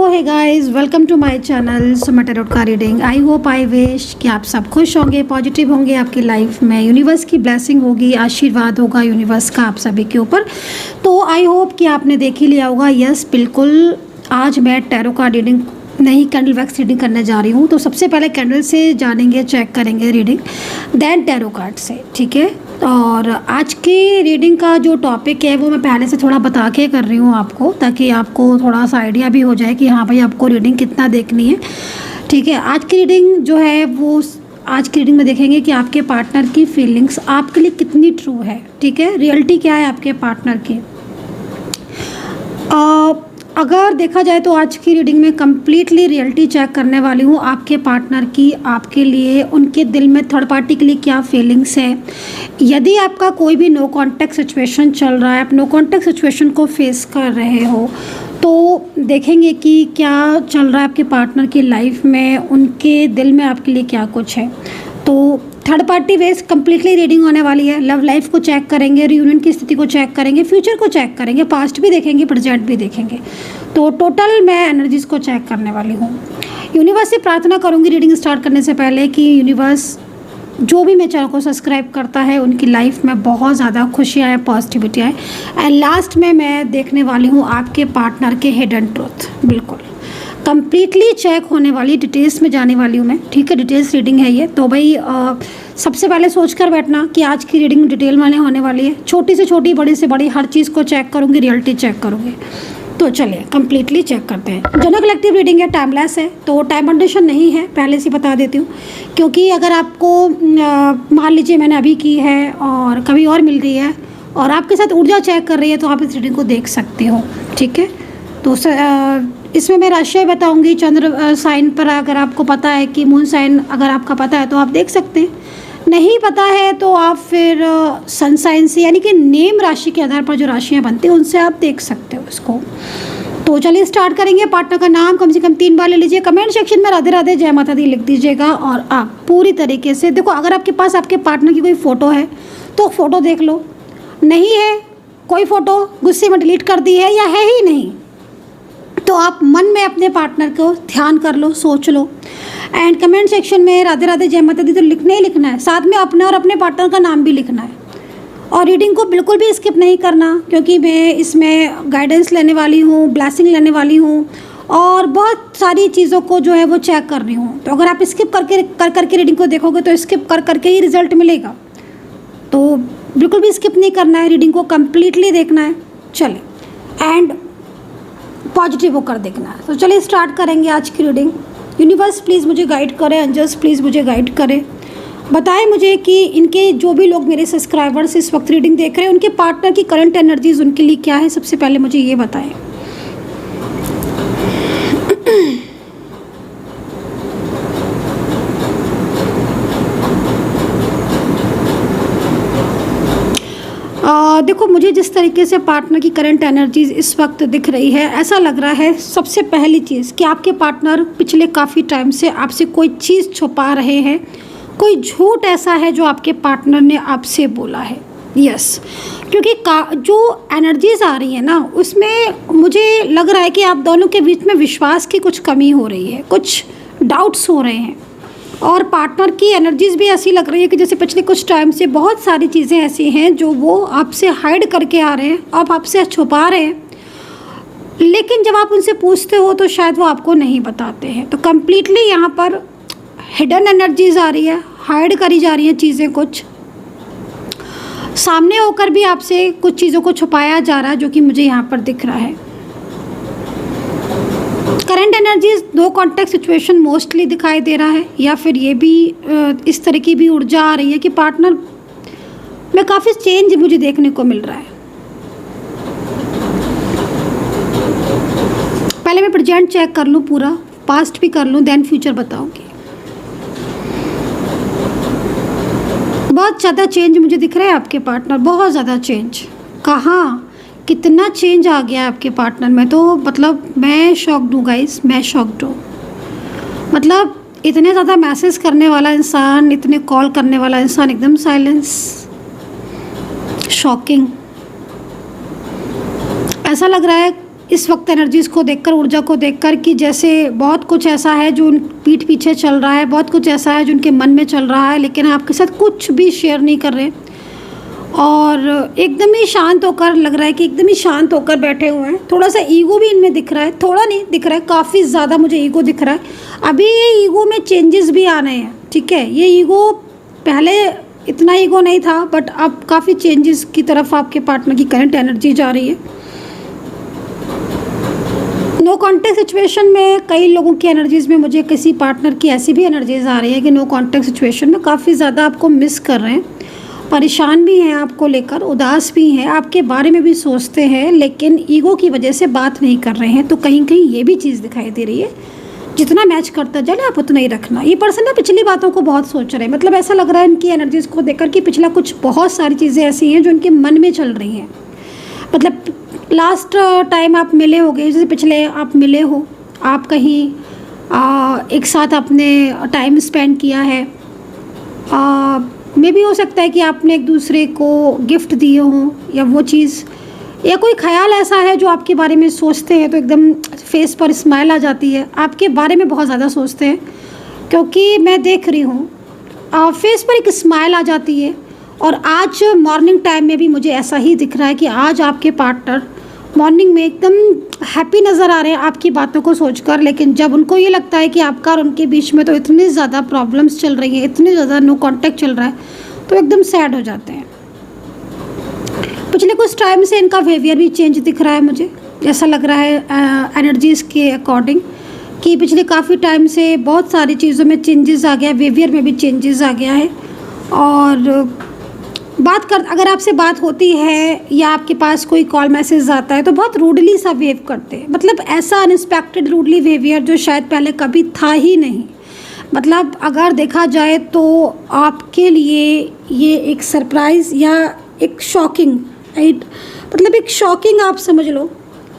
Hey guys, welcome to my channel Suma tarot का reading. I hope I wish कि आप सब खुश होंगे, पॉजिटिव होंगे, आपकी लाइफ में यूनिवर्स की ब्लेसिंग होगी, आशीर्वाद होगा यूनिवर्स का आप सभी के ऊपर। तो आई होप कि आपने देख ही लिया होगा। यस बिल्कुल, आज मैं टैरो का रीडिंग नहीं, कैंडल वैक्स रीडिंग करने जा रही हूँ। तो सबसे पहले कैंडल से जानेंगे, चेक करेंगे रीडिंग, देन टैरो कार्ड से, ठीक है। और आज की रीडिंग का जो टॉपिक है वो मैं पहले से थोड़ा बता के कर रही हूँ आपको, ताकि आपको थोड़ा सा आइडिया भी हो जाए कि हाँ भाई आपको रीडिंग कितना देखनी है, ठीक है। आज की रीडिंग जो है वो आज की रीडिंग में देखेंगे कि आपके पार्टनर की फीलिंग्स आपके लिए कितनी ट्रू है, ठीक है। रियलिटी क्या है आपके पार्टनर की। अगर देखा जाए तो आज की रीडिंग में कम्प्लीटली रियलिटी चेक करने वाली हूँ आपके पार्टनर की, आपके लिए उनके दिल में थर्ड पार्टी के लिए क्या फीलिंग्स है। यदि आपका कोई भी नो कॉन्टैक्ट सिचुएशन चल रहा है, आप नो कॉन्टैक्ट सिचुएशन को फेस कर रहे हो, तो देखेंगे कि क्या चल रहा है आपके पार्टनर की लाइफ में, उनके दिल में आपके लिए क्या कुछ है। तो third party based completely reading होने वाली है। लव लाइफ को चेक करेंगे, रियूनियन की स्थिति को चेक करेंगे, फ्यूचर को चेक करेंगे, पास्ट भी देखेंगे, प्रेजेंट भी देखेंगे। तो टोटल मैं एनर्जीज को चेक करने वाली हूँ। यूनिवर्स से प्रार्थना करूँगी रीडिंग स्टार्ट करने से पहले कि यूनिवर्स जो भी मेरे चैनल को सब्सक्राइब करता है उनकी लाइफ में बहुत ज़्यादा खुशियाँ आए, पॉजिटिविटी आए। एंड लास्ट में मैं देखने वाली हूँ आपके पार्टनर के हिडन ट्रूथ। बिल्कुल कंप्लीटली चेक होने वाली, डिटेल्स में जाने वाली हूँ मैं, ठीक है। डिटेल्स रीडिंग है ये, तो भाई सबसे पहले सोच कर बैठना कि आज की रीडिंग डिटेल में होने वाली है। छोटी से छोटी, बड़ी से बड़ी, हर चीज़ को चेक करूँगी, रियलिटी चेक करूँगी। तो चलिए कंप्लीटली चेक करते हैं। जनरल कलेक्टिव रीडिंग है, टाइमलेस है, तो टाइम कंडीशन नहीं है, पहले से बता देती हूँ। क्योंकि अगर आपको मान लीजिए मैंने अभी की है और कभी और मिल रही है और आपके साथ ऊर्जा चेक कर रही है, तो आप इस रीडिंग को देख सकते हो, ठीक है। तो इसमें मैं राशि बताऊंगी चंद्र साइन पर। अगर आपको पता है कि मून साइन अगर आपका पता है तो आप देख सकते हैं, नहीं पता है तो आप फिर सन साइन से, यानी कि नेम राशि के आधार पर जो राशियां बनती हैं उनसे आप देख सकते हो इसको। तो चलिए स्टार्ट करेंगे। पार्टनर का नाम कम से कम 3 बार ले लीजिए। कमेंट सेक्शन में राधे राधे जय माता दी लिख दीजिएगा। और आप पूरी तरीके से देखो, अगर आपके पास आपके पार्टनर की कोई फ़ोटो है तो फ़ोटो देख लो, नहीं है कोई फ़ोटो, गुस्से में डिलीट कर दी है या है ही नहीं, तो आप मन में अपने पार्टनर को ध्यान कर लो, सोच लो। एंड कमेंट सेक्शन में राधे राधे जय माता दी तो लिखना ही लिखना है, साथ में अपने और अपने पार्टनर का नाम भी लिखना है। और रीडिंग को बिल्कुल भी स्किप नहीं करना, क्योंकि मैं इसमें गाइडेंस लेने वाली हूँ, ब्लेसिंग लेने वाली हूँ और बहुत सारी चीज़ों को जो है वो चेक कर रही हूँ। तो अगर आप स्किप करके रीडिंग को देखोगे तो स्किप करके ही रिजल्ट मिलेगा। तो बिल्कुल भी स्किप नहीं करना है, रीडिंग को कम्प्लीटली देखना है। चले एंड पॉजिटिव होकर देखना है। तो चलिए स्टार्ट करेंगे आज की रीडिंग। यूनिवर्स प्लीज़ मुझे गाइड करें, एंजल्स प्लीज़ मुझे गाइड करें, बताएं मुझे कि इनके जो भी लोग मेरे सब्सक्राइबर्स इस वक्त रीडिंग देख रहे हैं उनके पार्टनर की करंट एनर्जीज उनके लिए क्या है। सबसे पहले मुझे ये बताएं। देखो, मुझे जिस तरीके से पार्टनर की करंट एनर्जीज इस वक्त दिख रही है, ऐसा लग रहा है सबसे पहली चीज़ कि आपके पार्टनर पिछले काफ़ी टाइम से आपसे कोई चीज़ छुपा रहे हैं। कोई झूठ ऐसा है जो आपके पार्टनर ने आपसे बोला है। यस, क्योंकि जो एनर्जीज आ रही है ना, उसमें मुझे लग रहा है कि आप दोनों के बीच में विश्वास की कुछ कमी हो रही है, कुछ डाउट्स हो रहे हैं। और पार्टनर की एनर्जीज भी ऐसी लग रही है कि जैसे पिछले कुछ टाइम से बहुत सारी चीज़ें ऐसी हैं जो वो आपसे हाइड करके आ रहे हैं, आप आपसे छुपा रहे हैं, लेकिन जब आप उनसे पूछते हो तो शायद वो आपको नहीं बताते हैं। तो कम्प्लीटली यहाँ पर हिडन एनर्जीज आ रही है, हाइड करी जा रही हैं चीज़ें, कुछ सामने होकर भी आपसे कुछ चीज़ों को छुपाया जा रहा है, जो कि मुझे यहाँ पर दिख रहा है। Current energies no contact situation mostly दिखाई दे रहा है, या फिर ये भी इस तरह की भी ऊर्जा आ रही है कि पार्टनर में काफ़ी चेंज मुझे देखने को मिल रहा है। पहले मैं प्रेजेंट चेक कर लूँ पूरा, पास्ट भी कर लूँ, देन फ्यूचर बताऊंगी। बहुत ज़्यादा चेंज मुझे दिख रहा है आपके पार्टनर, बहुत ज़्यादा चेंज। कहाँ कितना चेंज आ गया है आपके पार्टनर में, तो मतलब मैं शॉक्ड हूँ गाइस, मैं शॉक्ड हूँ। मतलब इतने ज़्यादा मैसेज करने वाला इंसान, इतने कॉल करने वाला इंसान, एकदम साइलेंस, शॉकिंग। ऐसा लग रहा है इस वक्त एनर्जीज़ को देखकर, ऊर्जा को देखकर, कि जैसे बहुत कुछ ऐसा है जो उन पीठ पीछे चल रहा है, बहुत कुछ ऐसा है जो उनके मन में चल रहा है, लेकिन आपके साथ कुछ भी शेयर नहीं कर रहे और एकदम ही शांत होकर, लग रहा है कि एकदम ही शांत होकर बैठे हुए हैं। थोड़ा सा ईगो भी इनमें दिख रहा है, थोड़ा नहीं दिख रहा है, काफ़ी ज़्यादा मुझे ईगो दिख रहा है। अभी ये ईगो में चेंजेस भी आने हैं, ठीक है। ये ईगो, पहले इतना ईगो नहीं था, बट अब काफ़ी चेंजेस की तरफ आपके पार्टनर की करंट एनर्जी जा रही है। नो कॉन्टेक्ट सिचुएशन में कई लोगों की एनर्जीज़ में मुझे किसी पार्टनर की ऐसी भी एनर्जीज आ रही है कि नो कॉन्टेक्ट सिचुएशन में काफ़ी ज़्यादा आपको मिस कर रहे हैं, परेशान भी हैं आपको लेकर, उदास भी हैं, आपके बारे में भी सोचते हैं, लेकिन ईगो की वजह से बात नहीं कर रहे हैं। तो कहीं कहीं ये भी चीज़ दिखाई दे रही है, जितना मैच करता जाए आप उतना ही रखना। ये पर्सन ना पिछली बातों को बहुत सोच रहे हैं, मतलब ऐसा लग रहा है इनकी एनर्जीज़ को देखकर कि पिछला कुछ बहुत सारी चीज़ें ऐसी हैं जो इनके मन में चल रही हैं। मतलब लास्ट टाइम आप मिले होगे, जैसे पिछले आप मिले हो, आप कहीं एक साथ आपने टाइम स्पेंड किया है, मे भी हो सकता है कि आपने एक दूसरे को गिफ्ट दिए हों, या वो चीज़, या कोई ख्याल ऐसा है जो आपके बारे में सोचते हैं तो एकदम फेस पर स्माइल आ जाती है, आपके बारे में बहुत ज़्यादा सोचते हैं, क्योंकि मैं देख रही हूँ फेस पर एक स्माइल आ जाती है। और आज मॉर्निंग टाइम में भी मुझे ऐसा ही दिख रहा है कि आज आपके पार्टनर मॉर्निंग में एकदम हैप्पी नज़र आ रहे हैं आपकी बातों को सोचकर, लेकिन जब उनको ये लगता है कि आपका और उनके बीच में तो इतनी ज़्यादा प्रॉब्लम्स चल रही हैं, इतनी ज़्यादा नो कांटेक्ट चल रहा है, तो एकदम सैड हो जाते हैं। पिछले कुछ टाइम से इनका बिहेवियर भी चेंज दिख रहा है मुझे, ऐसा लग रहा है एनर्जीज़ के अकॉर्डिंग कि पिछले काफ़ी टाइम से बहुत सारी चीज़ों में चेंजेस आ गया, बिहेवियर में भी चेंजेस आ गया है। और अगर आपसे बात होती है या आपके पास कोई कॉल मैसेज आता है तो बहुत रूडली सा बिहेव करते हैं, मतलब ऐसा अनएक्सपेक्टेड रूडली बिहेवियर जो शायद पहले कभी था ही नहीं। मतलब अगर देखा जाए तो आपके लिए ये एक सरप्राइज़ या एक शॉकिंग, राइट, मतलब एक शॉकिंग आप समझ लो,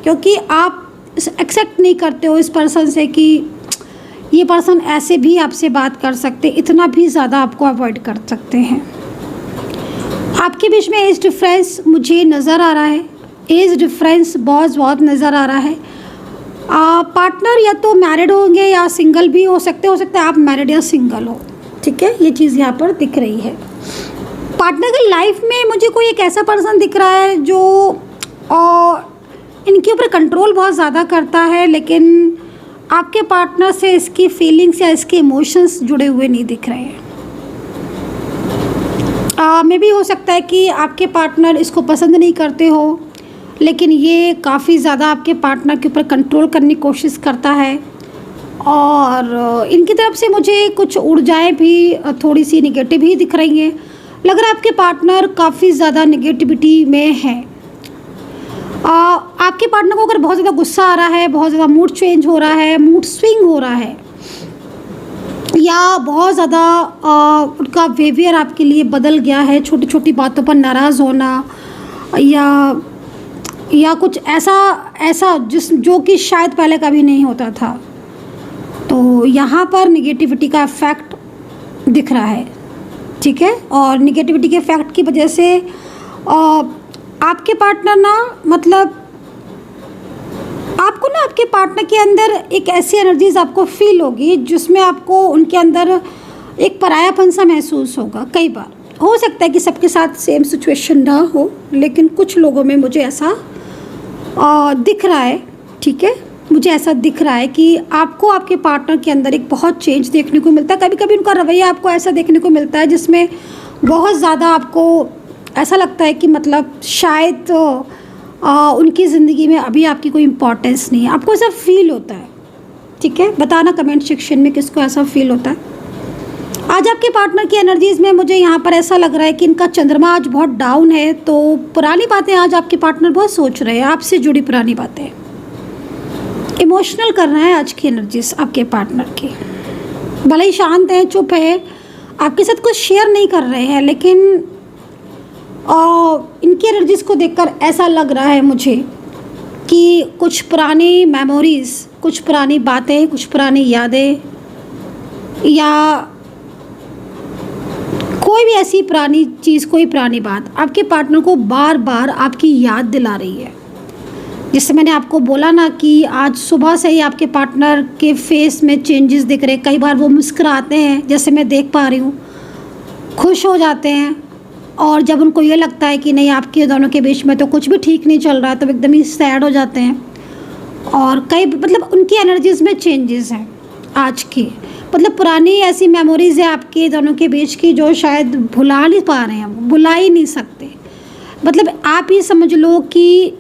क्योंकि आप एक्सेप्ट नहीं करते हो इस पर्सन से कि ये पर्सन ऐसे भी आपसे बात कर सकते, इतना भी ज़्यादा आपको अवॉइड कर सकते हैं। आपके बीच में एज डिफरेंस मुझे नज़र आ रहा है, एज डिफरेंस बहुत नज़र आ रहा है। पार्टनर या तो मैरिड होंगे या सिंगल भी हो सकते हैं आप मैरिड या सिंगल हो, ठीक है, ये चीज़ यहाँ पर दिख रही है। पार्टनर की लाइफ में मुझे कोई एक ऐसा पर्सन दिख रहा है जो इनके ऊपर कंट्रोल बहुत ज़्यादा करता है, लेकिन आपके पार्टनर से इसकी फीलिंग्स या इसके इमोशंस जुड़े हुए नहीं दिख रहे हैं। मे भी हो सकता है कि आपके पार्टनर इसको पसंद नहीं करते हो, लेकिन ये काफ़ी ज़्यादा आपके पार्टनर के ऊपर कंट्रोल करने की कोशिश करता है। और इनकी तरफ से मुझे कुछ ऊर्जाएं भी थोड़ी सी निगेटिव ही दिख रही हैं। लग रहा है आपके पार्टनर काफ़ी ज़्यादा निगेटिविटी में है। आपके पार्टनर को अगर बहुत ज़्यादा गुस्सा आ रहा है, बहुत ज़्यादा मूड चेंज हो रहा है, मूड स्विंग हो रहा है, या बहुत ज़्यादा उनका बिहेवियर आपके लिए बदल गया है, छोटी छोटी बातों पर नाराज़ होना या कुछ ऐसा जो कि शायद पहले कभी नहीं होता था, तो यहाँ पर निगेटिविटी का इफ़ेक्ट दिख रहा है, ठीक है। और निगेटिविटी के इफ़ेक्ट की वजह से आपके पार्टनर ना, मतलब आपको ना आपके पार्टनर के अंदर एक ऐसी एनर्जीज आपको फील होगी जिसमें आपको उनके अंदर एक परायापन सा महसूस होगा। कई बार हो सकता है कि सबके साथ सेम सिचुएशन ना हो, लेकिन कुछ लोगों में मुझे ऐसा दिख रहा है, ठीक है, मुझे ऐसा दिख रहा है कि आपको आपके पार्टनर के अंदर एक बहुत चेंज देखने को मिलता है। कभी कभी उनका रवैया आपको ऐसा देखने को मिलता है जिसमें बहुत ज़्यादा आपको ऐसा लगता है कि मतलब शायद उनकी ज़िंदगी में अभी आपकी कोई इम्पोर्टेंस नहीं है, आपको ऐसा फील होता है, ठीक है। बताना कमेंट सेक्शन में किसको ऐसा फील होता है। आज आपके पार्टनर की एनर्जीज़ में मुझे यहाँ पर ऐसा लग रहा है कि इनका चंद्रमा आज बहुत डाउन है, तो पुरानी बातें आज आपके पार्टनर बहुत सोच रहे हैं, आपसे जुड़ी पुरानी बातें इमोशनल कर रहे हैं। आज की एनर्जीज आपके पार्टनर की, भले ही शांत हैं, चुप है, आपके साथ कुछ शेयर नहीं कर रहे हैं, लेकिन इनकी एनर्जीज़ को देखकर ऐसा लग रहा है मुझे कि कुछ पुरानी मेमोरीज़, कुछ पुरानी बातें, कुछ पुरानी यादें, या कोई भी ऐसी पुरानी चीज़, कोई पुरानी बात आपके पार्टनर को बार बार आपकी याद दिला रही है। जिससे मैंने आपको बोला ना कि आज सुबह से ही आपके पार्टनर के फेस में चेंजेस दिख रहे। कई बार वो मुस्कुराते हैं, जैसे मैं देख पा रही हूँ, खुश हो जाते हैं, और जब उनको ये लगता है कि नहीं आपके दोनों के बीच में तो कुछ भी ठीक नहीं चल रहा है, तो एकदम ही सैड हो जाते हैं। और कई मतलब उनकी एनर्जीज़ में चेंजेस हैं आज की, मतलब पुरानी ऐसी मेमोरीज़ है आपके दोनों के बीच की जो शायद भुला नहीं पा रहे हैं, भुला ही नहीं सकते। मतलब आप ये समझ लो कि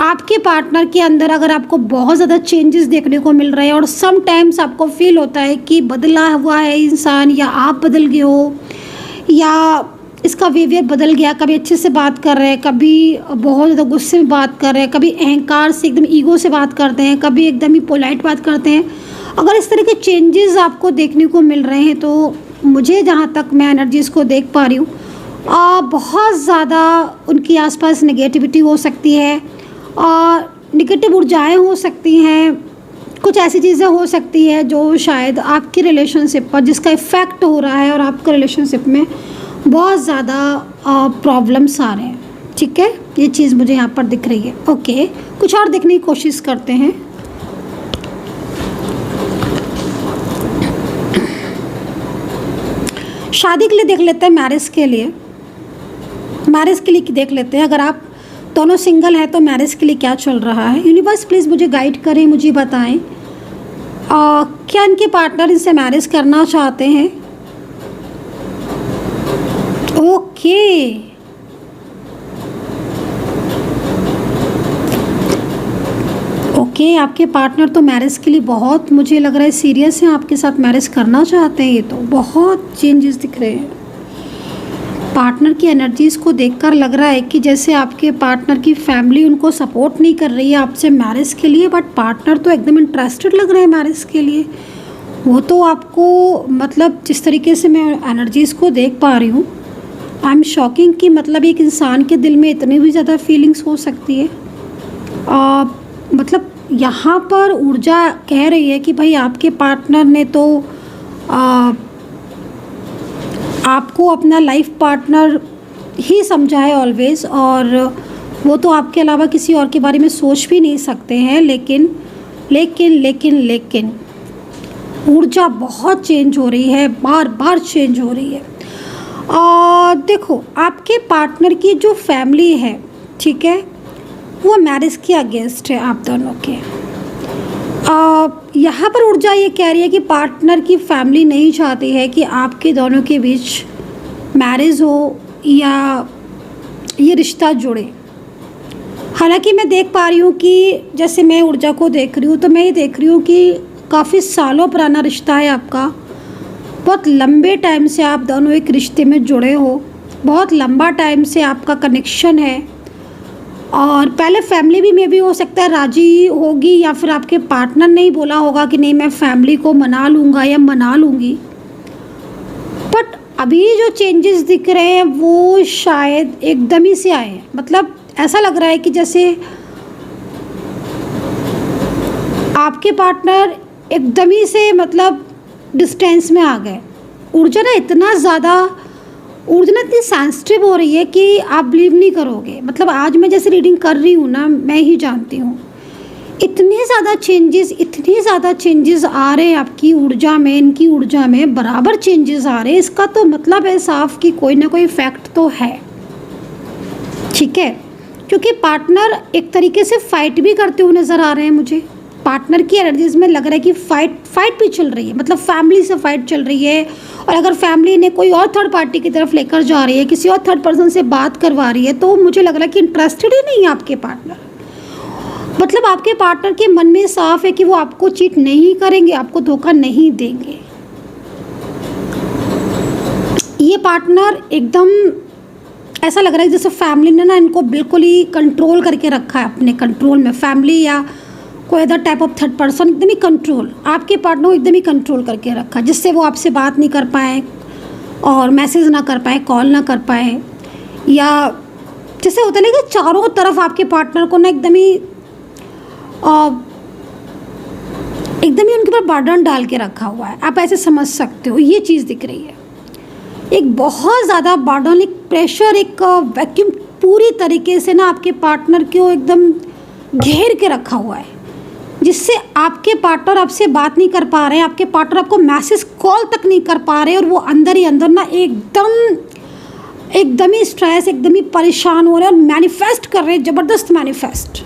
आपके पार्टनर के अंदर अगर आपको बहुत ज़्यादा चेंजेस देखने को मिल रहे हैं और सम टाइम्स आपको फील होता है कि बदला हुआ है इंसान, या आप बदल गए हो, या इसका बिहेवियर बदल गया, कभी अच्छे से बात कर रहे हैं, कभी बहुत ज़्यादा गुस्से में बात कर रहे हैं, कभी अहंकार से एकदम ईगो से बात करते हैं, कभी एकदम ही पोलाइट बात करते हैं। अगर इस तरह के चेंजेस आपको देखने को मिल रहे हैं तो मुझे जहाँ तक मैं एनर्जीज़ को देख पा रही हूँ, बहुत ज़्यादा उनके आसपास नेगेटिविटी हो सकती है और नेगेटिव ऊर्जाएँ हो सकती हैं। कुछ ऐसी चीज़ें हो सकती है जो शायद आपकी रिलेशनशिप पर जिसका इफ़ेक्ट हो रहा है और आपके रिलेशनशिप में बहुत ज़्यादा प्रॉब्लम्स आ रहे हैं। ठीक है, ये चीज़ मुझे यहाँ पर दिख रही है। ओके, कुछ और देखने की कोशिश करते हैं। शादी के लिए देख लेते हैं, मैरिज के लिए देख लेते हैं। अगर आप दोनों सिंगल हैं तो मैरिज के लिए क्या चल रहा है। यूनिवर्स प्लीज़ मुझे गाइड करें, मुझे बताएं क्या इनके पार्टनर इनसे मैरिज करना चाहते हैं। ओके, आपके पार्टनर तो मैरिज के लिए बहुत, मुझे लग रहा है सीरियस हैं, आपके साथ मैरिज करना चाहते हैं। ये तो बहुत चेंजेस दिख रहे हैं। पार्टनर की एनर्जीज़ को देखकर लग रहा है कि जैसे आपके पार्टनर की फैमिली उनको सपोर्ट नहीं कर रही है आपसे मैरिज के लिए, बट पार्टनर तो एकदम इंटरेस्टेड लग रहे हैं मैरिज के लिए। वो तो आपको मतलब जिस तरीके से मैं एनर्जीज़ को देख पा रही हूँ, आई एम शॉकिंग कि मतलब एक इंसान के दिल में इतनी भी ज़्यादा फीलिंग्स हो सकती है। मतलब यहाँ पर ऊर्जा कह रही है कि भाई आपके पार्टनर ने तो आपको अपना लाइफ पार्टनर ही समझा है ऑलवेज़, और वो तो आपके अलावा किसी और के बारे में सोच भी नहीं सकते हैं। लेकिन ऊर्जा बहुत चेंज हो रही है, बार बार चेंज हो रही है। और देखो आपके पार्टनर की जो फैमिली है, ठीक है, वो मैरिज के अगेंस्ट है आप दोनों के। यहाँ पर ऊर्जा ये कह रही है कि पार्टनर की फैमिली नहीं चाहती है कि आपके दोनों के बीच मैरिज हो या ये रिश्ता जुड़े। हालांकि मैं देख पा रही हूँ कि जैसे मैं ऊर्जा को देख रही हूँ तो मैं ये देख रही हूँ कि काफ़ी सालों पुराना रिश्ता है आपका। बहुत लंबे टाइम से आप दोनों एक रिश्ते में जुड़े हो, बहुत लंबा टाइम से आपका कनेक्शन है। और पहले फैमिली भी मे भी हो सकता है राजी होगी, या फिर आपके पार्टनर ने ही बोला होगा कि नहीं मैं फैमिली को मना लूँगा या मना लूँगी। बट अभी जो चेंजेस दिख रहे हैं वो शायद एकदम ही से आए हैं। मतलब ऐसा लग रहा है कि जैसे आपके पार्टनर एकदम ही से मतलब डिस्टेंस में आ गए। ऊर्जा ना इतना इतनी सेंसिटिव हो रही है कि आप बिलीव नहीं करोगे। मतलब आज मैं जैसे रीडिंग कर रही हूँ ना, मैं ही जानती हूँ इतने ज़्यादा चेंजेस आ रहे हैं आपकी ऊर्जा में, इनकी ऊर्जा में बराबर चेंजेस आ रहे हैं। इसका तो मतलब है साफ कि कोई ना कोई फैक्ट तो है। ठीक है, क्योंकि पार्टनर एक तरीके से फाइट भी करते हुए नज़र आ रहे हैं मुझे। पार्टनर की एनर्जीज में लग रहा है कि फाइट भी चल रही है, मतलब फैमिली से फाइट चल रही है। और अगर फैमिली ने कोई और थर्ड पार्टी की तरफ लेकर जा रही है, किसी और थर्ड पर्सन से बात करवा रही है, तो मुझे लग रहा है कि इंटरेस्टेड ही नहीं है आपके पार्टनर। मतलब आपके पार्टनर के मन में साफ है कि वो आपको चीट नहीं करेंगे, आपको धोखा नहीं देंगे। ये पार्टनर एकदम ऐसा लग रहा है जैसे फैमिली ने ना इनको बिल्कुल ही कंट्रोल करके रखा है अपने कंट्रोल में। फैमिली या कोई other type of third person एकदम ही कंट्रोल, आपके पार्टनर को एकदम ही कंट्रोल करके रखा, जिससे वो आपसे बात नहीं कर पाए और मैसेज ना कर पाए, कॉल ना कर पाए, या जैसे होता है ना कि चारों तरफ आपके पार्टनर को ना एकदम ही उनके ऊपर बर्डन डाल के रखा हुआ है। आप ऐसे समझ सकते हो, ये चीज़ दिख रही है। एक बहुत ज़्यादा बर्डन, एक प्रेशर, एक वैक्यूम पूरी तरीके से ना आपके पार्टनर को एकदम घेर के रखा हुआ है, जिससे आपके पार्टनर आपसे बात नहीं कर पा रहे हैं, आपके पार्टनर आपको मैसेज कॉल तक नहीं कर पा रहे, और वो अंदर ही अंदर ना एकदम ही स्ट्रेस, एकदम ही परेशान हो रहे हैं और मैनिफेस्ट कर रहे हैं, ज़बरदस्त मैनिफेस्ट।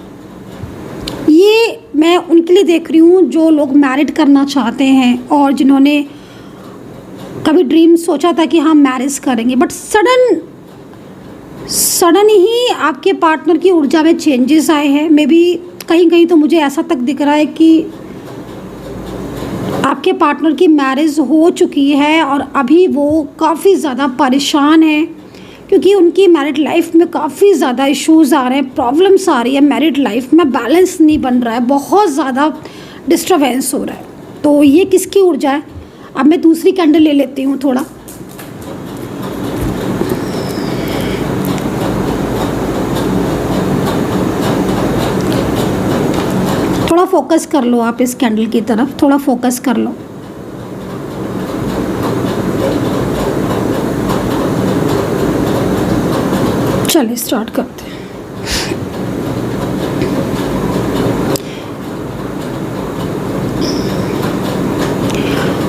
ये मैं उनके लिए देख रही हूँ जो लोग मैरिड करना चाहते हैं और जिन्होंने कभी ड्रीम सोचा था कि हम मैरिज करेंगे, बट सडन ही आपके पार्टनर की ऊर्जा में चेंजेस आए हैं। मे बी कहीं कहीं तो मुझे ऐसा तक दिख रहा है कि आपके पार्टनर की मैरिज हो चुकी है और अभी वो काफ़ी ज़्यादा परेशान है, क्योंकि उनकी मैरिड लाइफ में काफ़ी ज़्यादा इश्यूज़ आ रहे हैं, प्रॉब्लम्स आ रही है, मैरिड लाइफ में बैलेंस नहीं बन रहा है, बहुत ज़्यादा डिस्टर्बेंस हो रहा है। तो ये किसकी ऊर्जा है? अब मैं दूसरी कैंडल ले लेती हूँ थोड़ा। थोड़ा फोकस कर लो आप इस कैंडल की तरफ, थोड़ा फोकस कर लो। चलिए स्टार्ट करते हैं।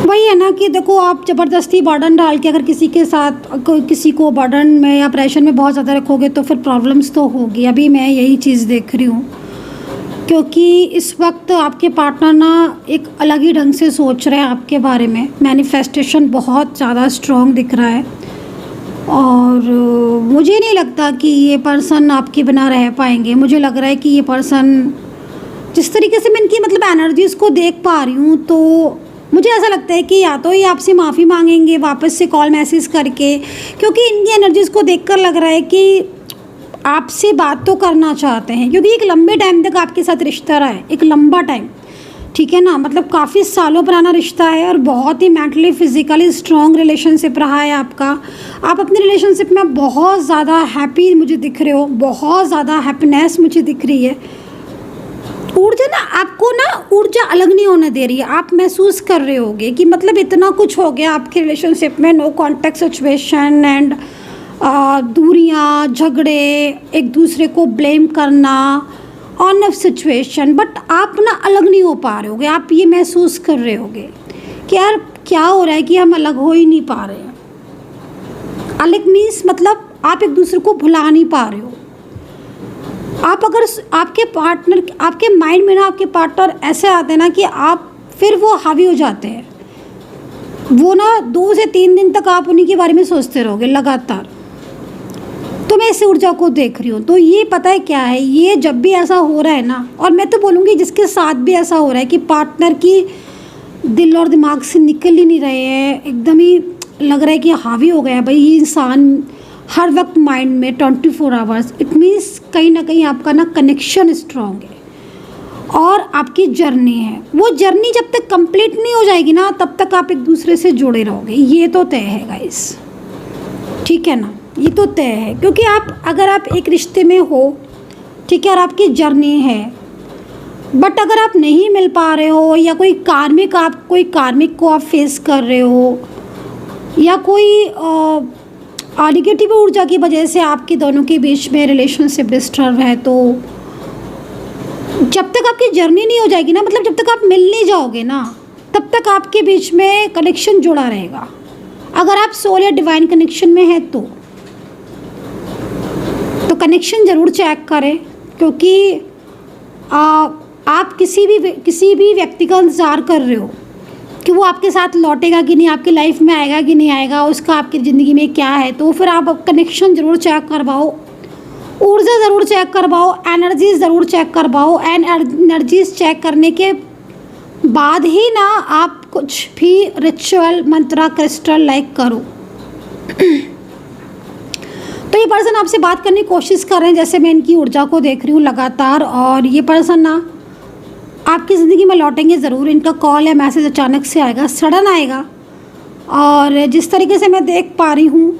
वही है ना कि देखो, आप ज़बरदस्ती बर्डन डाल के अगर किसी के साथ किसी को बर्डन में या प्रेशर में बहुत ज़्यादा रखोगे तो फिर प्रॉब्लम्स तो होगी। अभी मैं यही चीज़ देख रही हूँ, क्योंकि इस वक्त आपके पार्टनर ना एक अलग ही ढंग से सोच रहे हैं आपके बारे में। मैनिफेस्टेशन बहुत ज़्यादा स्ट्रॉन्ग दिख रहा है और मुझे नहीं लगता कि ये पर्सन आपके बिना रह पाएंगे। मुझे लग रहा है कि ये पर्सन, जिस तरीके से मैं इनकी मतलब एनर्जीज़ को देख पा रही हूँ, तो मुझे ऐसा लगता है कि या तो ये आपसे माफ़ी मांगेंगे वापस से कॉल मैसेज करके, क्योंकि इनकी एनर्जीज़ को देखकर लग रहा है कि आपसे बात तो करना चाहते हैं, क्योंकि एक लंबे टाइम तक आपके साथ रिश्ता रहा है, एक लंबा टाइम, ठीक है ना, मतलब काफ़ी सालों पुराना रिश्ता है और बहुत ही मेंटली फिजिकली स्ट्रॉन्ग रिलेशनशिप रहा है आपका। आप अपने रिलेशनशिप में बहुत ज़्यादा हैप्पी मुझे दिख रहे हो, बहुत ज़्यादा हैप्पीनेस मुझे दिख रही है। ऊर्जा ना आपको ना ऊर्जा अलग नहीं होने दे रही है। आप महसूस कर रहे होगे कि मतलब इतना कुछ हो गया आपके रिलेशनशिप में, नो कॉन्टैक्ट सिचुएशन एंड दूरियाँ, झगड़े, एक दूसरे को ब्लेम करना, ऑन ऑफ सिचुएशन, बट आप ना अलग नहीं हो पा रहे होगे। आप ये महसूस कर रहे होगे कि यार क्या हो रहा है कि हम अलग हो ही नहीं पा रहे हैं। अलग मीन्स मतलब आप एक दूसरे को भुला नहीं पा रहे हो। आप अगर आपके पार्टनर, आपके माइंड में ना आपके पार्टनर ऐसे आते हैं ना कि आप फिर वो हावी हो जाते हैं, वो ना 2 से 3 दिन तक आप उन्हीं के बारे में सोचते रहोगे लगातार। तो मैं इस ऊर्जा को देख रही हूँ। तो ये पता है क्या है, ये जब भी ऐसा हो रहा है ना, और मैं तो बोलूँगी जिसके साथ भी ऐसा हो रहा है कि पार्टनर की दिल और दिमाग से निकल ही नहीं रहे हैं, एकदम ही लग रहा है कि हावी हो गया है भाई ये इंसान हर वक्त माइंड में 24 आवर्स, इट मीन्स कहीं ना कहीं आपका ना कनेक्शन स्ट्रॉन्ग है और आपकी जर्नी है। वो जर्नी जब तक कंप्लीट नहीं हो जाएगी ना, तब तक आप एक दूसरे से जुड़े रहोगे। ये तो तय है गाइस, ठीक है ना, ये तो तय है। क्योंकि अगर आप एक रिश्ते में हो, ठीक है, और आपकी जर्नी है, बट अगर आप नहीं मिल पा रहे हो या कोई कार्मिक को आप फेस कर रहे हो या कोई नेगेटिव ऊर्जा की वजह से आपके दोनों के बीच में रिलेशनशिप डिस्टर्ब है, तो जब तक आपकी जर्नी नहीं हो जाएगी ना, मतलब जब तक आप मिल नहीं जाओगे ना, तब तक आपके बीच में कनेक्शन जुड़ा रहेगा। अगर आप सोल या डिवाइन कनेक्शन में है तो कनेक्शन ज़रूर चेक करें, क्योंकि आप किसी भी व्यक्ति का इंतज़ार कर रहे हो कि वो आपके साथ लौटेगा कि नहीं, आपकी लाइफ में आएगा कि नहीं आएगा, उसका आपकी ज़िंदगी में क्या है, तो फिर आप कनेक्शन ज़रूर चेक करवाओ, ऊर्जा ज़रूर चेक करवाओ, एनर्जी ज़रूर चेक करवाओ। एनर्जीज चेक करने के बाद ही ना आप कुछ भी रिचुअल, मंत्रा, क्रिस्टल लाइक करो। तो ये पर्सन आपसे बात करने की कोशिश कर रहे हैं, जैसे मैं इनकी ऊर्जा को देख रही हूँ लगातार, और ये पर्सन ना आपकी ज़िंदगी में लौटेंगे ज़रूर। इनका कॉल या मैसेज अचानक से आएगा, सडन आएगा। और जिस तरीके से मैं देख पा रही हूँ,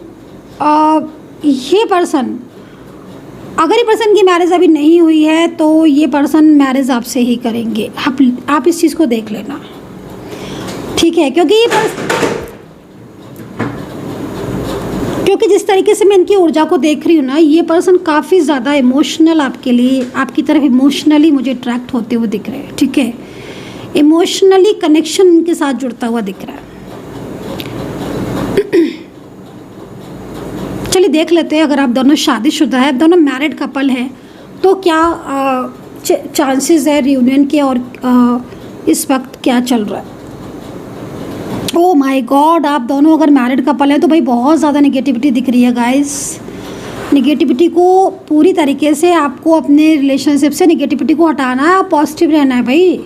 ये पर्सन, अगर ये पर्सन की मैरिज अभी नहीं हुई है तो ये पर्सन मैरिज आपसे ही करेंगे। आप इस चीज़ को देख लेना, ठीक है, क्योंकि क्योंकि जिस तरीके से मैं इनकी ऊर्जा को देख रही हूँ ना, ये पर्सन काफ़ी ज़्यादा इमोशनल आपके लिए, आपकी तरफ इमोशनली मुझे अट्रैक्ट होते हुए दिख रहे हैं। ठीक है, इमोशनली कनेक्शन इनके साथ जुड़ता हुआ दिख रहा है। चलिए देख लेते हैं, अगर आप दोनों शादीशुदा है, दोनों मैरिड कपल हैं, तो क्या चांसेस है रियूनियन के, और इस वक्त क्या चल रहा है। ओह माय गॉड, आप दोनों अगर मैरिड कपल हैं तो भाई बहुत ज़्यादा नेगेटिविटी दिख रही है गाइस। नेगेटिविटी को पूरी तरीके से आपको अपने रिलेशनशिप से नेगेटिविटी को हटाना है और पॉजिटिव रहना है भाई।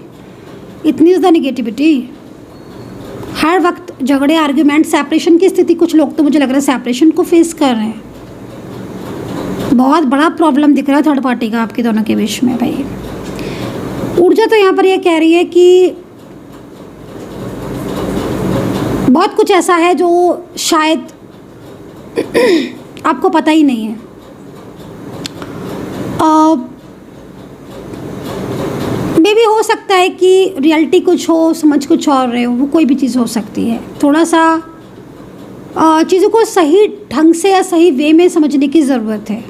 इतनी ज़्यादा नेगेटिविटी, हर वक्त झगड़े, आर्ग्यूमेंट, सेपरेशन की स्थिति। कुछ लोग तो मुझे लग रहा है सेपरेशन को फेस कर रहे हैं। बहुत बड़ा प्रॉब्लम दिख रहा है थर्ड पार्टी का आपके दोनों के बीच में भाई। ऊर्जा तो यहाँ पर ये कह रही है कि बहुत कुछ ऐसा है जो शायद आपको पता ही नहीं है। मे भी हो सकता है कि रियलिटी कुछ हो, समझ कुछ और रहे हो, वो कोई भी चीज़ हो सकती है। थोड़ा सा चीज़ों को सही ढंग से या सही वे में समझने की ज़रूरत है।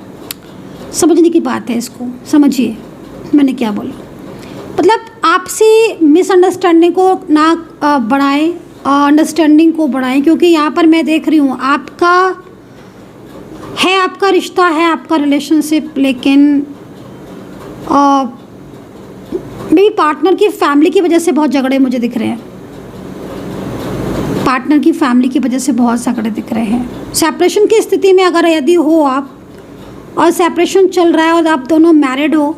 समझने की बात है, इसको समझिए मैंने क्या बोला। मतलब आपसी मिसअंडरस्टैंडिंग को ना बढ़ाएं, अंडरस्टैंडिंग को बढ़ाएं, क्योंकि यहाँ पर मैं देख रही हूँ आपका रिश्ता है, आपका रिलेशनशिप, लेकिन मेरी पार्टनर की फैमिली की वजह से बहुत झगड़े मुझे दिख रहे हैं। पार्टनर की फैमिली की वजह से बहुत झगड़े दिख रहे हैं। सेपरेशन की स्थिति में अगर यदि हो आप, और सेपरेशन चल रहा है और आप दोनों मैरिड हो,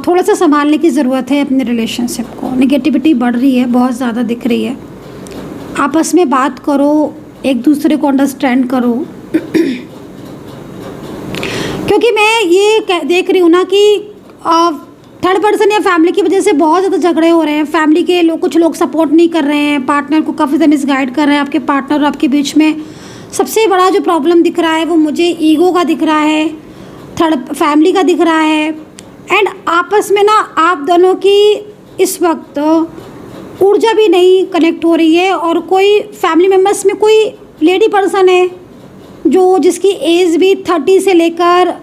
थोड़ा सा संभालने की ज़रूरत है अपने रिलेशनशिप को। नेगेटिविटी बढ़ रही है, बहुत ज़्यादा दिख रही है। आपस में बात करो, एक दूसरे को अंडरस्टैंड करो। क्योंकि मैं ये देख रही हूँ ना कि थर्ड पर्सन या फैमिली की वजह से बहुत ज़्यादा झगड़े हो रहे हैं। फैमिली के लोग, कुछ लोग सपोर्ट नहीं कर रहे हैं, पार्टनर को काफ़ी ज़्यादा मिसगाइड कर रहे हैं। आपके पार्टनर और आपके बीच में सबसे बड़ा जो प्रॉब्लम दिख रहा है वो मुझे ईगो का दिख रहा है, थर्ड फैमिली का दिख रहा है। एंड आपस में ना आप दोनों की इस वक्त ऊर्जा भी नहीं कनेक्ट हो रही है। और कोई फैमिली मेम्बर्स में कोई लेडी पर्सन है जो जिसकी एज भी 30 से लेकर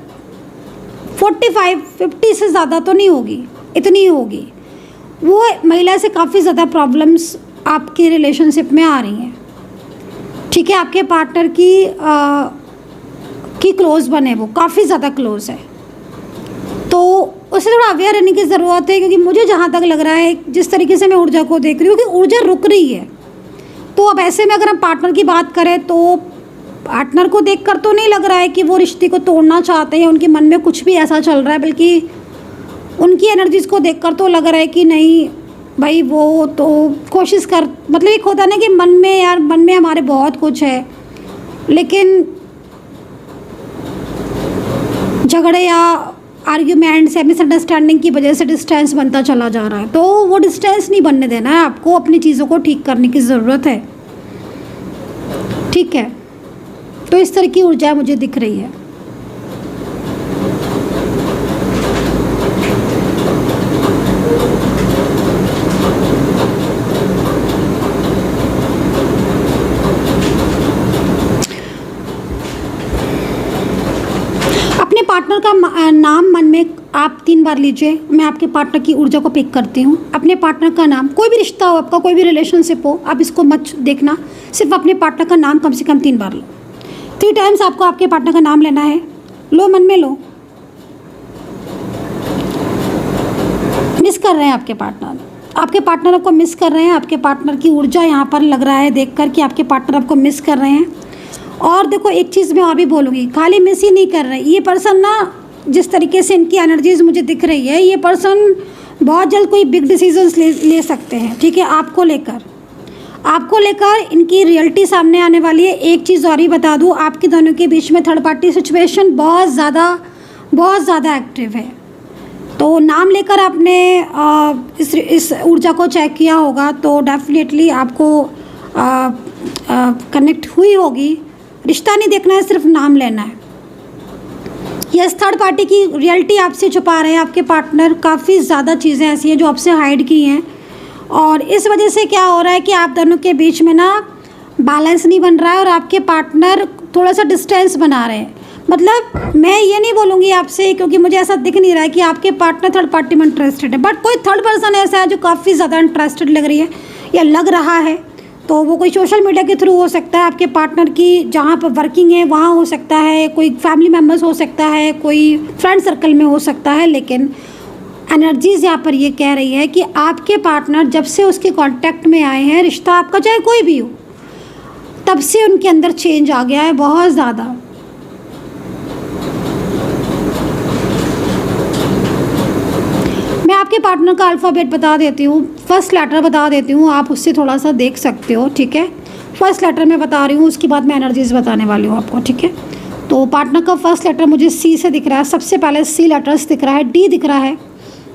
45-50 से ज़्यादा तो नहीं होगी, इतनी ही होगी। वो महिला से काफ़ी ज़्यादा प्रॉब्लम्स आपके रिलेशनशिप में आ रही हैं। ठीक है, आपके पार्टनर की क्लोज़ बने, वो काफ़ी ज़्यादा क्लोज़ है, तो उससे थोड़ा अवेयर रहने की ज़रूरत है। क्योंकि मुझे जहाँ तक लग रहा है, जिस तरीके से मैं ऊर्जा को देख रही हूँ कि ऊर्जा रुक रही है। तो अब ऐसे में अगर हम पार्टनर की बात करें तो पार्टनर को देखकर तो नहीं लग रहा है कि वो रिश्ते को तोड़ना चाहते हैं, उनके मन में कुछ भी ऐसा चल रहा है, बल्कि उनकी एनर्जीज़ को देखकर तो लग रहा है कि नहीं भाई, वो तो कोशिश कर, मतलब एक होता है ना कि मन में हमारे बहुत कुछ है, लेकिन झगड़े या आर्ग्यूमेंट्स या मिसअंडरस्टैंडिंग की वजह से डिस्टेंस बनता चला जा रहा है। तो वो डिस्टेंस नहीं बनने देना है, आपको अपनी चीज़ों को ठीक करने की ज़रूरत है। ठीक है, तो इस तरह की ऊर्जा मुझे दिख रही है। अपने पार्टनर का नाम मन में आप 3 बार लीजिए। मैं आपके पार्टनर की ऊर्जा को पिक करती हूँ। अपने पार्टनर का नाम, कोई भी रिश्ता हो आपका, कोई भी रिलेशनशिप हो, आप इसको मत देखना, सिर्फ अपने पार्टनर का नाम कम से कम 3 बार लो। 3 टाइम्स आपको आपके पार्टनर का नाम लेना है। लो, मन में लो। मिस कर रहे हैं आपके पार्टनर आपको मिस कर रहे हैं। आपके पार्टनर की ऊर्जा यहाँ पर लग रहा है देखकर कि आपके पार्टनर आपको मिस कर रहे हैं। और देखो, एक चीज़ मैं और भी बोलूँगी, खाली मिस ही नहीं कर रहे ये पर्सन ना, जिस तरीके से इनकी एनर्जीज मुझे दिख रही है, ये पर्सन बहुत जल्द कोई बिग डिसीजंस ले सकते हैं। ठीक है, आपको लेकर इनकी रियलिटी सामने आने वाली है। एक चीज़ और ही बता दूँ, आपके दोनों के बीच में थर्ड पार्टी सिचुएशन बहुत ज़्यादा एक्टिव है। तो नाम लेकर आपने इस ऊर्जा को चेक किया होगा, तो डेफिनेटली आपको कनेक्ट हुई होगी। रिश्ता नहीं देखना है, सिर्फ नाम लेना है। यस, थर्ड पार्टी की रियलिटी आपसे छुपा रहे हैं आपके पार्टनर। काफ़ी ज़्यादा चीज़ें ऐसी हैं जो आपसे हाइड की हैं, और इस वजह से क्या हो रहा है कि आप दोनों के बीच में ना बैलेंस नहीं बन रहा है और आपके पार्टनर थोड़ा सा डिस्टेंस बना रहे हैं। मतलब मैं ये नहीं बोलूँगी आपसे, क्योंकि मुझे ऐसा दिख नहीं रहा है कि आपके पार्टनर थर्ड पार्टी में इंटरेस्टेड है, बट कोई थर्ड पर्सन ऐसा है जो काफ़ी ज़्यादा इंटरेस्टेड लग रही है या लग रहा है। तो वो कोई सोशल मीडिया के थ्रू हो सकता है, आपके पार्टनर की जहाँ पर वर्किंग है वहाँ हो सकता है, कोई फैमिली मेम्बर्स हो सकता है, कोई फ्रेंड सर्कल में हो सकता है। लेकिन एनर्जीज यहाँ पर ये कह रही है कि आपके पार्टनर जब से उसके कांटेक्ट में आए हैं, रिश्ता आपका चाहे कोई भी हो, तब से उनके अंदर चेंज आ गया है बहुत ज़्यादा। मैं आपके पार्टनर का अल्फ़ाबेट बता देती हूँ, फर्स्ट लेटर बता देती हूँ, आप उससे थोड़ा सा देख सकते हो, ठीक है। फर्स्ट लेटर मैं बता रही हूँ, उसके बाद मैं एनर्जीज बताने वाली हूँ आपको, ठीक है। तो पार्टनर का फर्स्ट लेटर मुझे सी से दिख रहा है, सबसे पहले सी लेटर्स दिख रहा है, डी दिख रहा है,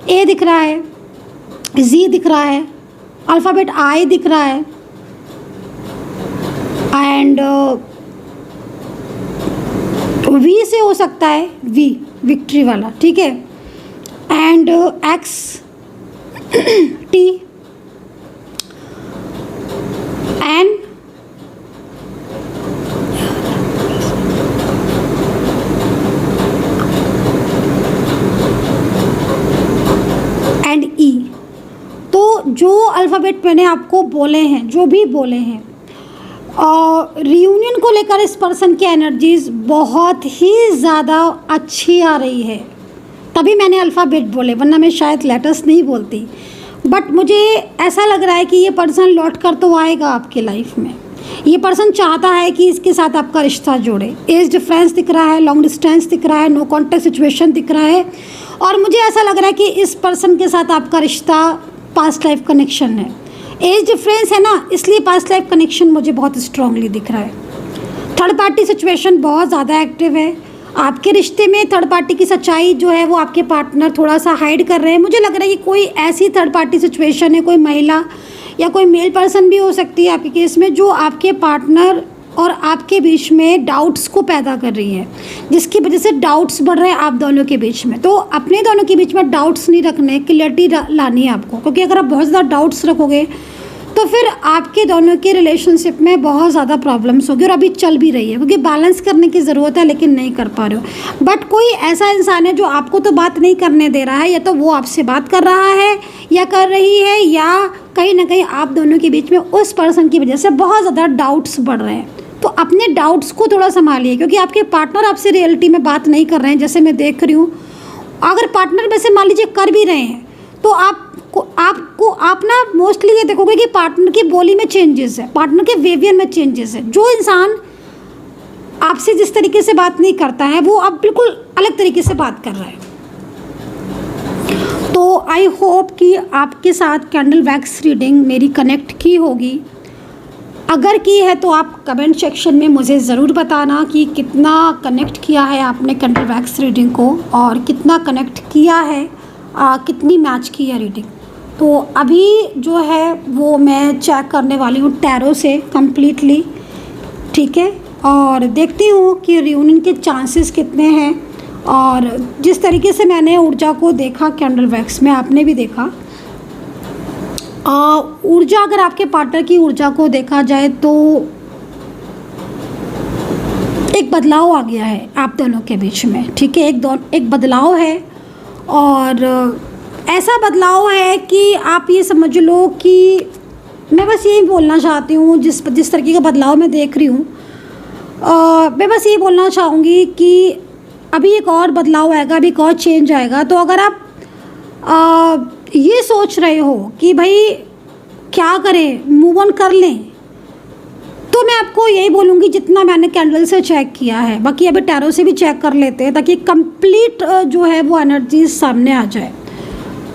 ए दिख रहा है, जी दिख रहा है, अल्फ़ाबेट आई दिख रहा है, एंड वी से हो सकता है, वी विक्ट्री वाला, ठीक है, and X, T, N, and E. तो जो अल्फ़ाबेट मैंने आपको बोले हैं, जो भी बोले हैं, और रियूनियन को लेकर इस पर्सन की एनर्जीज बहुत ही ज़्यादा अच्छी आ रही है, तभी मैंने अल्फ़ाबेट बोले, वरना मैं शायद लेटर्स नहीं बोलती। बट मुझे ऐसा लग रहा है कि ये पर्सन लौट कर तो आएगा आपके लाइफ में। ये पर्सन चाहता है कि इसके साथ आपका रिश्ता जोड़े। एज डिफरेंस दिख रहा है, लॉन्ग डिस्टेंस दिख रहा है, नो कॉन्टेक्ट सिचुएशन दिख रहा है, और मुझे ऐसा लग रहा है कि इस पर्सन के साथ आपका रिश्ता पास्ट लाइफ कनेक्शन है। एज डिफरेंस है ना, इसलिए पास्ट लाइफ कनेक्शन मुझे बहुत स्ट्रांगली दिख रहा है। थर्ड पार्टी सिचुएशन बहुत ज़्यादा एक्टिव है आपके रिश्ते में। थर्ड पार्टी की सच्चाई जो है वो आपके पार्टनर थोड़ा सा हाइड कर रहे हैं। मुझे लग रहा है कि कोई ऐसी थर्ड पार्टी सिचुएशन है, कोई महिला या कोई मेल पर्सन भी हो सकती है आपके केस में, जो आपके पार्टनर और आपके बीच में डाउट्स को पैदा कर रही है, जिसकी वजह से डाउट्स बढ़ रहे हैं आप दोनों के बीच में। तो अपने दोनों के बीच में डाउट्स नहीं रखने, क्लियरिटी लानी है आपको, क्योंकि अगर आप बहुत ज़्यादा डाउट्स रखोगे तो फिर आपके दोनों के रिलेशनशिप में बहुत ज़्यादा प्रॉब्लम्स होगी, और अभी चल भी रही है, क्योंकि बैलेंस करने की ज़रूरत है लेकिन नहीं कर पा रहे हो। बट कोई ऐसा इंसान है जो आपको तो बात नहीं करने दे रहा है, या तो वो आपसे बात कर रहा है या कर रही है, या कहीं ना कहीं आप दोनों के बीच में उस पर्सन की वजह से बहुत ज़्यादा डाउट्स बढ़ रहे हैं। तो अपने डाउट्स को थोड़ा संभालिए, क्योंकि आपके पार्टनर आपसे रियलिटी में बात नहीं कर रहे हैं, जैसे मैं देख रही हूँ। अगर पार्टनर में से मान लीजिए कर भी रहे हैं, तो आप ना मोस्टली ये देखोगे कि पार्टनर की बोली में चेंजेस है, पार्टनर के बिहेवियर में चेंजेस है। जो इंसान आपसे जिस तरीके से बात नहीं करता है, वो अब बिल्कुल अलग तरीके से बात कर रहा है। तो आई होप कि आपके साथ कैंडल वैक्स रीडिंग मेरी कनेक्ट की होगी। अगर की है तो आप कमेंट सेक्शन में मुझे ज़रूर बताना कि कितना कनेक्ट किया है आपने कैंडल वैक्स रीडिंग को, और कितना कनेक्ट किया है, कितनी मैच की है रीडिंग। तो अभी जो है वो मैं चेक करने वाली हूँ टैरो से कम्प्लीटली, ठीक है, और देखती हूँ कि रियूनियन के चांसेस कितने हैं। और जिस तरीके से मैंने ऊर्जा को देखा कैंडल वैक्स में, आपने भी देखा ऊर्जा, अगर आपके पार्टनर की ऊर्जा को देखा जाए तो एक बदलाव आ गया है आप दोनों के बीच में, ठीक है, एक बदलाव है, और ऐसा बदलाव है कि आप ये समझ लो कि मैं बस यही बोलना चाहती हूँ, जिस तरीके का बदलाव मैं देख रही हूँ, मैं बस ये बोलना चाहूँगी कि अभी एक और बदलाव आएगा, अभी एक और चेंज आएगा। तो अगर आप ये सोच रहे हो कि भाई क्या करें, मूव ऑन कर लें, तो मैं आपको यही बोलूँगी जितना मैंने कैंडल से चेक किया है, बाकी अभी टैरो से भी चेक कर लेते हैं ताकि कंप्लीट जो है वो एनर्जी सामने आ जाए।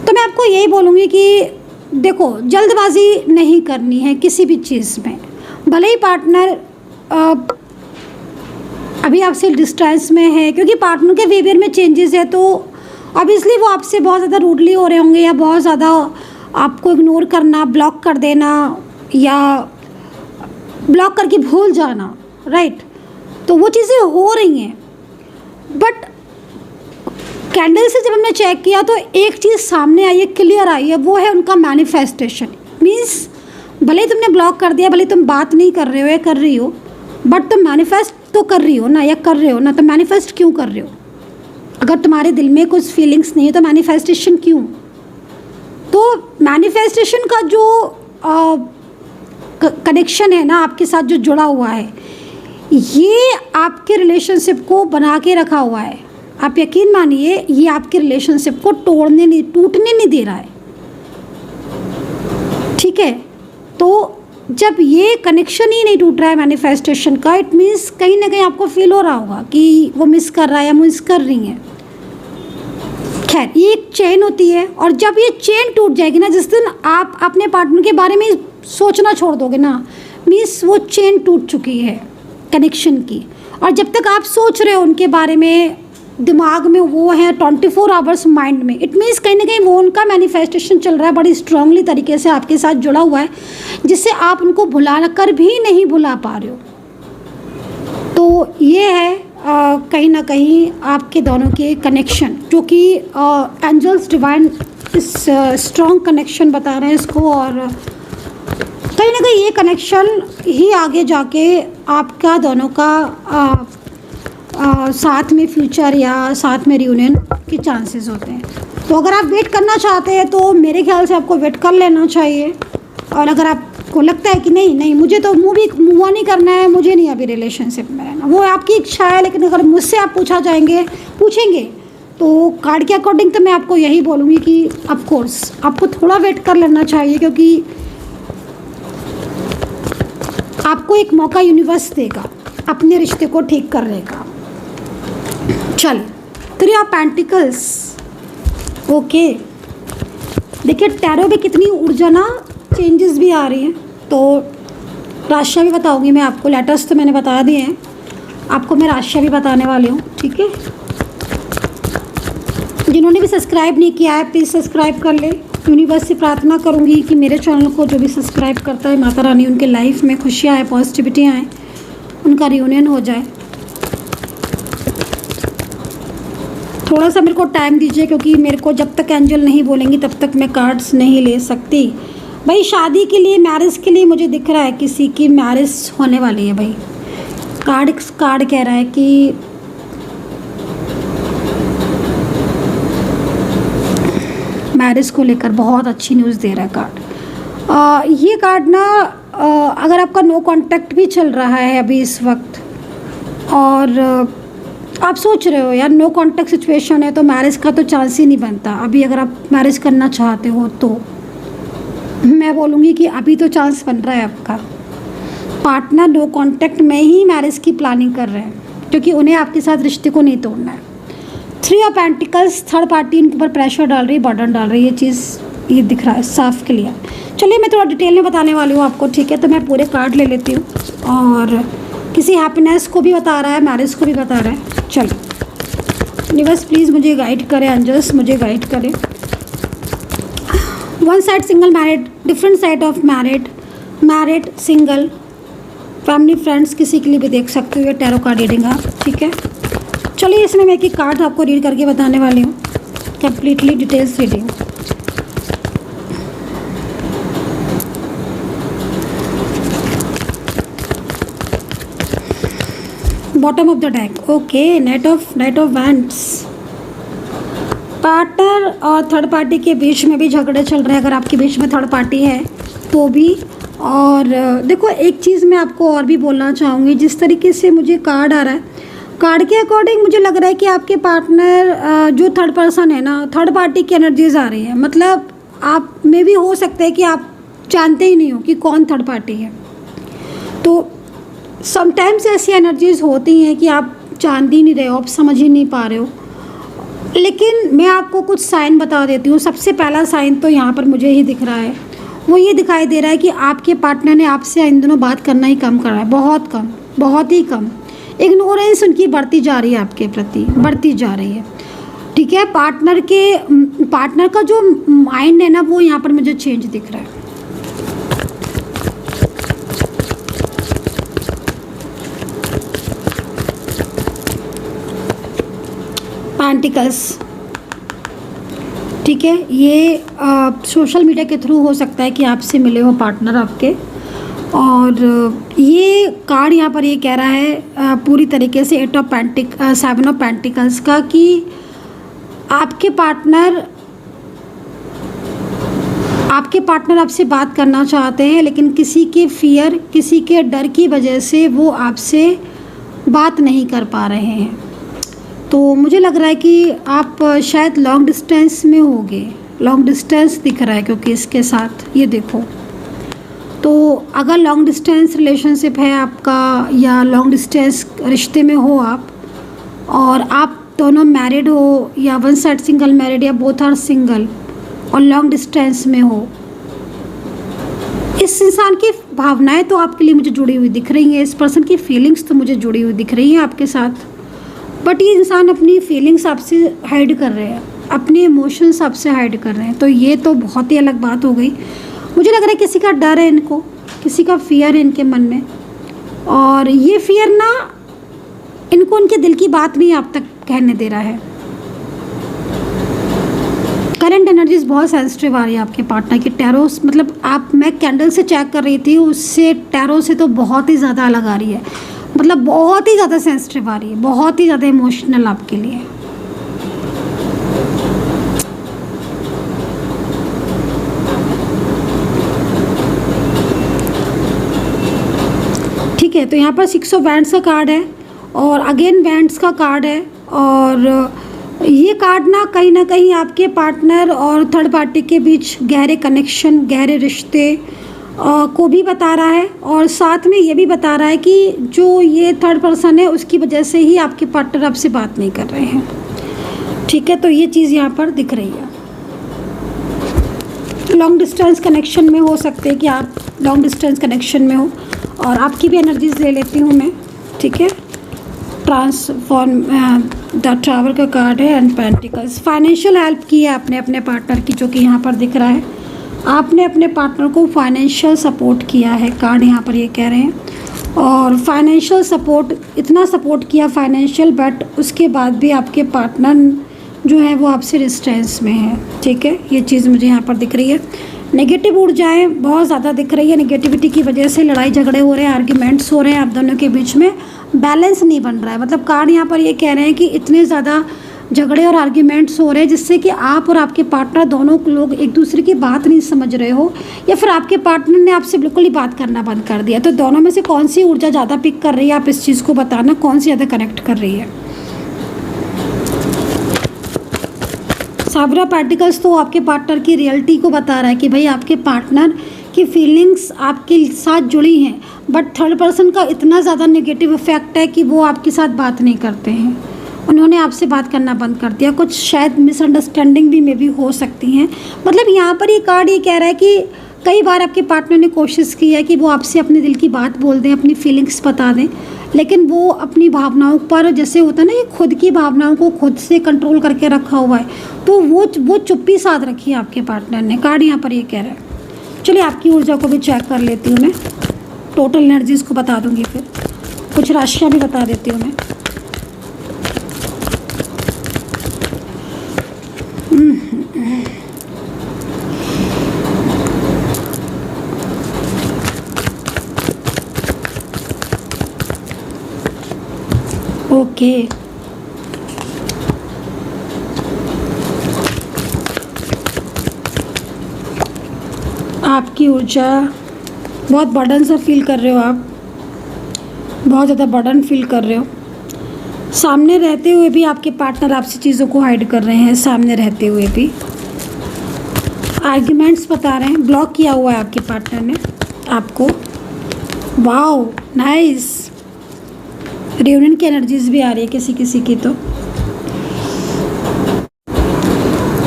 तो मैं आपको यही बोलूँगी कि देखो, जल्दबाजी नहीं करनी है किसी भी चीज़ में। भले ही पार्टनर अभी आपसे डिस्टेंस में है, क्योंकि पार्टनर के बिहेवियर में चेंजेस है, तो ऑब्वियसली वो आपसे बहुत ज़्यादा रूडली हो रहे होंगे, या बहुत ज़्यादा आपको इग्नोर करना, ब्लॉक कर देना, या ब्लॉक करके भूल जाना, राइट। तो वो चीज़ें हो रही हैं। बट कैंडल से जब हमने चेक किया तो एक चीज़ सामने आई है, क्लियर आई है, वो है उनका मैनिफेस्टेशन। मीन्स भले ही तुमने ब्लॉक कर दिया, भले तुम बात नहीं कर रहे हो या कर रही हो, बट तुम मैनिफेस्ट तो कर रही हो ना, या कर रहे हो ना, तो मैनिफेस्ट क्यों कर रहे हो? अगर तुम्हारे दिल में कुछ फीलिंग्स नहीं है तो मैनिफेस्टेशन क्यों? तो मैनिफेस्टेशन का जो कनेक्शन है ना आपके साथ जो जुड़ा हुआ है, ये आपके रिलेशनशिप को बना के रखा हुआ है। आप यकीन मानिए, ये आपके रिलेशनशिप को टूटने नहीं दे रहा है, ठीक है? तो जब ये कनेक्शन ही नहीं टूट रहा है मैनिफेस्टेशन का, इट मीन्स कहीं ना कहीं आपको फील हो रहा होगा कि वो मिस कर रहा है या मिस कर रही है। खैर, ये एक चेन होती है, और जब ये चेन टूट जाएगी ना, जिस दिन आप अपने पार्टनर के बारे में सोचना छोड़ दोगे ना, मीन्स वो चेन टूट चुकी है कनेक्शन की। और जब तक आप सोच रहे हो उनके बारे में, दिमाग में वो है 24 आवर्स माइंड में, इट मीन्स कहीं ना कहीं वो उनका मैनिफेस्टेशन चल रहा है बड़ी स्ट्रांगली तरीके से आपके साथ जुड़ा हुआ है, जिससे आप उनको भुला कर भी नहीं भुला पा रहे हो। तो ये है कहीं ना कहीं आपके दोनों के कनेक्शन, जो कि एंजल्स डिवाइन इस स्ट्रॉन्ग कनेक्शन बता रहे हैं इसको। और कहीं ना कहीं ये कनेक्शन ही आगे जाके आपका दोनों का साथ में फ्यूचर या साथ में रियूनियन के चांसेस होते हैं। तो अगर आप वेट करना चाहते हैं तो मेरे ख्याल से आपको वेट कर लेना चाहिए। और अगर आपको लगता है कि नहीं मुझे तो मूव ऑन ही करना है, मुझे नहीं अभी रिलेशनशिप में रहना, वो आपकी इच्छा है। लेकिन अगर मुझसे आप पूछेंगे तो कार्ड के अकॉर्डिंग तो मैं आपको यही बोलूँगी कि ऑफ कोर्स आपको थोड़ा वेट कर लेना चाहिए, क्योंकि आपको एक मौका यूनिवर्स देगा अपने रिश्ते को ठीक करने का। चल, 3 ऑफ पेंटिकल्स, ओके। देखिए टैरो में कितनी ऊर्जा ना चेंजेस भी आ रही हैं। तो राशियाँ भी बताऊंगी मैं आपको, लेटर्स तो मैंने बता दिए हैं, आपको मैं राशियाँ भी बताने वाली हूँ, ठीक है? जिन्होंने भी सब्सक्राइब नहीं किया है प्लीज़ सब्सक्राइब कर ले। यूनिवर्स से प्रार्थना करूँगी कि मेरे चैनल को जो भी सब्सक्राइब करता है, माता रानी उनके लाइफ में खुशियाँ आए, पॉजिटिविटी आए, उनका रियूनियन हो जाए। थोड़ा सा मेरे को टाइम दीजिए, क्योंकि मेरे को जब तक एंजल नहीं बोलेंगी तब तक मैं कार्ड्स नहीं ले सकती। भाई शादी के लिए, मैरिज के लिए मुझे दिख रहा है किसी की मैरिज होने वाली है। भाई कार्ड कह रहा है कि मैरिज को लेकर बहुत अच्छी न्यूज़ दे रहा है कार्ड। ये कार्ड ना अगर आपका नो कांटेक्ट भी चल रहा है अभी इस वक्त, और आप सोच रहे हो यार नो कांटेक्ट सिचुएशन है तो मैरिज का तो चांस ही नहीं बनता अभी, अगर आप मैरिज करना चाहते हो तो मैं बोलूँगी कि अभी तो चांस बन रहा है आपका। पार्टनर नो कांटेक्ट में ही मैरिज की प्लानिंग कर रहे हैं, क्योंकि उन्हें आपके साथ रिश्ते को नहीं तोड़ना है। 3 ऑफ पेंटिकल्स, थर्ड पार्टी इनके ऊपर प्रेशर डाल रही है, बर्डन डाल रही है, ये चीज़ ये दिख रहा है साफ क्लियर। चलिए मैं थोड़ा डिटेल में बताने वाली हूँ आपको, ठीक है? तो मैं पूरे कार्ड ले लेती हूँ, और किसी हैप्पीनेस को भी बता रहा है, मैरिज को भी बता रहा है। चलो यूनिवर्स प्लीज़ मुझे गाइड करें, एंजल्स मुझे गाइड करें। 1 side single married, different side of married single, family friends, किसी के लिए भी देख सकते हो ये टैरो कार्ड रीडिंग आप, ठीक है? चलिए इसमें मैं एक कार्ड आपको रीड करके बताने वाली हूँ, completely details reading. Bottom of the deck, okay, night of wands. Partner और थर्ड पार्टी के बीच में भी झगड़े चल रहे हैं, अगर आपके बीच में थर्ड पार्टी है तो भी। और देखो एक चीज़ मैं आपको और भी बोलना चाहूँगी, जिस तरीके से मुझे कार्ड आ रहा है, कार्ड के अकॉर्डिंग मुझे लग रहा है कि आपके पार्टनर जो थर्ड पर्सन है ना, थर्ड पार्टी की एनर्जीज आ रही है। मतलब आप में भी हो सकता है कि आप जानते ही नहीं हो कि कौन थर्ड पार्टी है। तो समटाइम्स ऐसी एनर्जीज होती हैं कि आप जान ही नहीं रहे हो, आप समझ ही नहीं पा रहे हो। लेकिन मैं आपको कुछ साइन बता देती हूँ। सबसे पहला साइन तो यहाँ पर मुझे ही दिख रहा है, वो ये दिखाई दे रहा है कि आपके पार्टनर ने आपसे इन दिनों बात करना ही कम करा है, बहुत कम, बहुत ही कम। इग्नोरेंस उनकी बढ़ती जा रही है, आपके प्रति बढ़ती जा रही है, ठीक है? पार्टनर का जो माइंड है ना, वो यहाँ पर मुझे चेंज दिख रहा है। पेंटिकल्स, ठीक है, ये सोशल मीडिया के थ्रू हो सकता है कि आपसे मिले हो पार्टनर आपके। और ये कार्ड यहाँ पर ये कह रहा है पूरी तरीके से 7 ऑफ पेंटिकल्स का कि आपके पार्टनर आपसे बात करना चाहते हैं, लेकिन किसी के फियर, किसी के डर की वजह से वो आपसे बात नहीं कर पा रहे हैं। तो मुझे लग रहा है कि आप शायद लॉन्ग डिस्टेंस में होंगे, लॉन्ग डिस्टेंस दिख रहा है क्योंकि इसके साथ ये देखो। तो अगर लॉन्ग डिस्टेंस रिलेशनशिप है आपका या लॉन्ग डिस्टेंस रिश्ते में हो आप, और आप दोनों मैरिड हो या वन साइड सिंगल मैरिड या बोथ आर सिंगल और लॉन्ग डिस्टेंस में हो, इस इंसान की भावनाएं तो आपके लिए मुझे जुड़ी हुई दिख रही हैं, इस पर्सन की फीलिंग्स तो मुझे जुड़ी हुई दिख रही हैं आपके साथ। बट ये इंसान अपनी फीलिंग्स आपसे हाइड कर रहे हैं, अपने इमोशंस आपसे हाइड कर रहे हैं। तो ये तो बहुत ही अलग बात हो गई। मुझे लग रहा है किसी का डर है इनको, किसी का फियर है इनके मन में, और ये फियर ना इनको उनके दिल की बात नहीं आप तक कहने दे रहा है। करंट एनर्जीज बहुत सेंसिटिव आ रही है आपके पार्टनर की। टैरो मतलब मैं कैंडल से चेक कर रही थी, उससे टैरो से तो बहुत ही ज़्यादा अलग आ रही है, मतलब बहुत ही ज़्यादा सेंसिटिव आ रही है, बहुत ही ज़्यादा इमोशनल आपके लिए। ठीक है, तो यहाँ पर 6 ऑफ वैंड्स का कार्ड है और अगेन वैंड्स का कार्ड है। और ये कार्ड ना कहीं आपके पार्टनर और थर्ड पार्टी के बीच गहरे कनेक्शन, गहरे रिश्ते को भी बता रहा है, और साथ में ये भी बता रहा है कि जो ये थर्ड पर्सन है उसकी वजह से ही आपके पार्टनर आपसे बात नहीं कर रहे हैं। ठीक है, तो ये चीज़ यहाँ पर दिख रही है। लॉन्ग डिस्टेंस कनेक्शन में हो सकते हैं कि आप लॉन्ग डिस्टेंस कनेक्शन में हो, और आपकी भी एनर्जीज ले लेती हूँ मैं। ठीक है, ट्रांसफॉर्म द टावर का कार्ड है एंड पेंटिकल्स। फाइनेंशियल हेल्प की है आपने अपने पार्टनर की, जो कि यहाँ पर दिख रहा है। आपने अपने पार्टनर को फाइनेंशियल सपोर्ट किया है, कार्ड यहाँ पर ये कह रहे हैं। और फाइनेंशियल सपोर्ट, इतना सपोर्ट किया फाइनेंशियल, बट उसके बाद भी आपके पार्टनर जो है वो आपसे डिस्टेंस में है। ठीक है, ये चीज़ मुझे यहाँ पर दिख रही है। नेगेटिव ऊर्जाएं बहुत ज़्यादा दिख रही है, नेगेटिविटी की वजह से लड़ाई झगड़े हो रहे हैं, आर्ग्यूमेंट्स हो रहे हैं, आप दोनों के बीच में बैलेंस नहीं बन रहा है। मतलब कार्ड यहाँ पर ये कह रहे हैं कि इतने ज़्यादा झगड़े और आर्ग्यूमेंट्स हो रहे हैं जिससे कि आप और आपके पार्टनर दोनों लोग एक दूसरे की बात नहीं समझ रहे हो, या फिर आपके पार्टनर ने आपसे बिल्कुल ही बात करना बंद कर दिया। तो दोनों में से कौन सी ऊर्जा ज़्यादा पिक कर रही है, आप इस चीज़ को बताना, कौन सी ज़्यादा कनेक्ट कर रही है। साबरा पार्टिकल्स तो आपके पार्टनर की रियलिटी को बता रहा है कि भाई आपके पार्टनर की फीलिंग्स आपके साथ जुड़ी हैं, बट थर्ड पर्सन का इतना ज़्यादा नेगेटिव इफेक्ट है कि वो आपके साथ बात नहीं करते हैं, उन्होंने आपसे बात करना बंद कर दिया। कुछ शायद मिसअंडरस्टैंडिंग भी मे भी हो सकती हैं। मतलब यहाँ पर ये कार्ड ये कह रहा है कि कई बार आपके पार्टनर ने कोशिश की है कि वो आपसे अपने दिल की बात बोल दें, अपनी फीलिंग्स बता दें, लेकिन वो अपनी भावनाओं पर, जैसे होता है ना, ये खुद की भावनाओं को खुद से कंट्रोल करके रखा हुआ है, तो वो चुप्पी साध रखी है आपके पार्टनर ने। कार्ड यहाँ पर ये कह रहा है। चलिए आपकी ऊर्जा को भी चेक कर लेती हूँ मैं, टोटल एनर्जीज को बता दूँगी, फिर कुछ राशियाँ भी बता देती हूँ मैं। ओके, आपकी ऊर्जा बहुत बर्डन सा फील कर रहे हो आप, बहुत ज़्यादा बर्डन फील कर रहे हो। सामने रहते हुए भी आपके पार्टनर आपसे चीज़ों को हाइड कर रहे हैं, सामने रहते हुए भी आर्ग्यूमेंट्स बता रहे हैं, ब्लॉक किया हुआ है आपके पार्टनर ने आपको। वाओ नाइस, रियूनियन की एनर्जीज भी आ रही है किसी किसी की। तो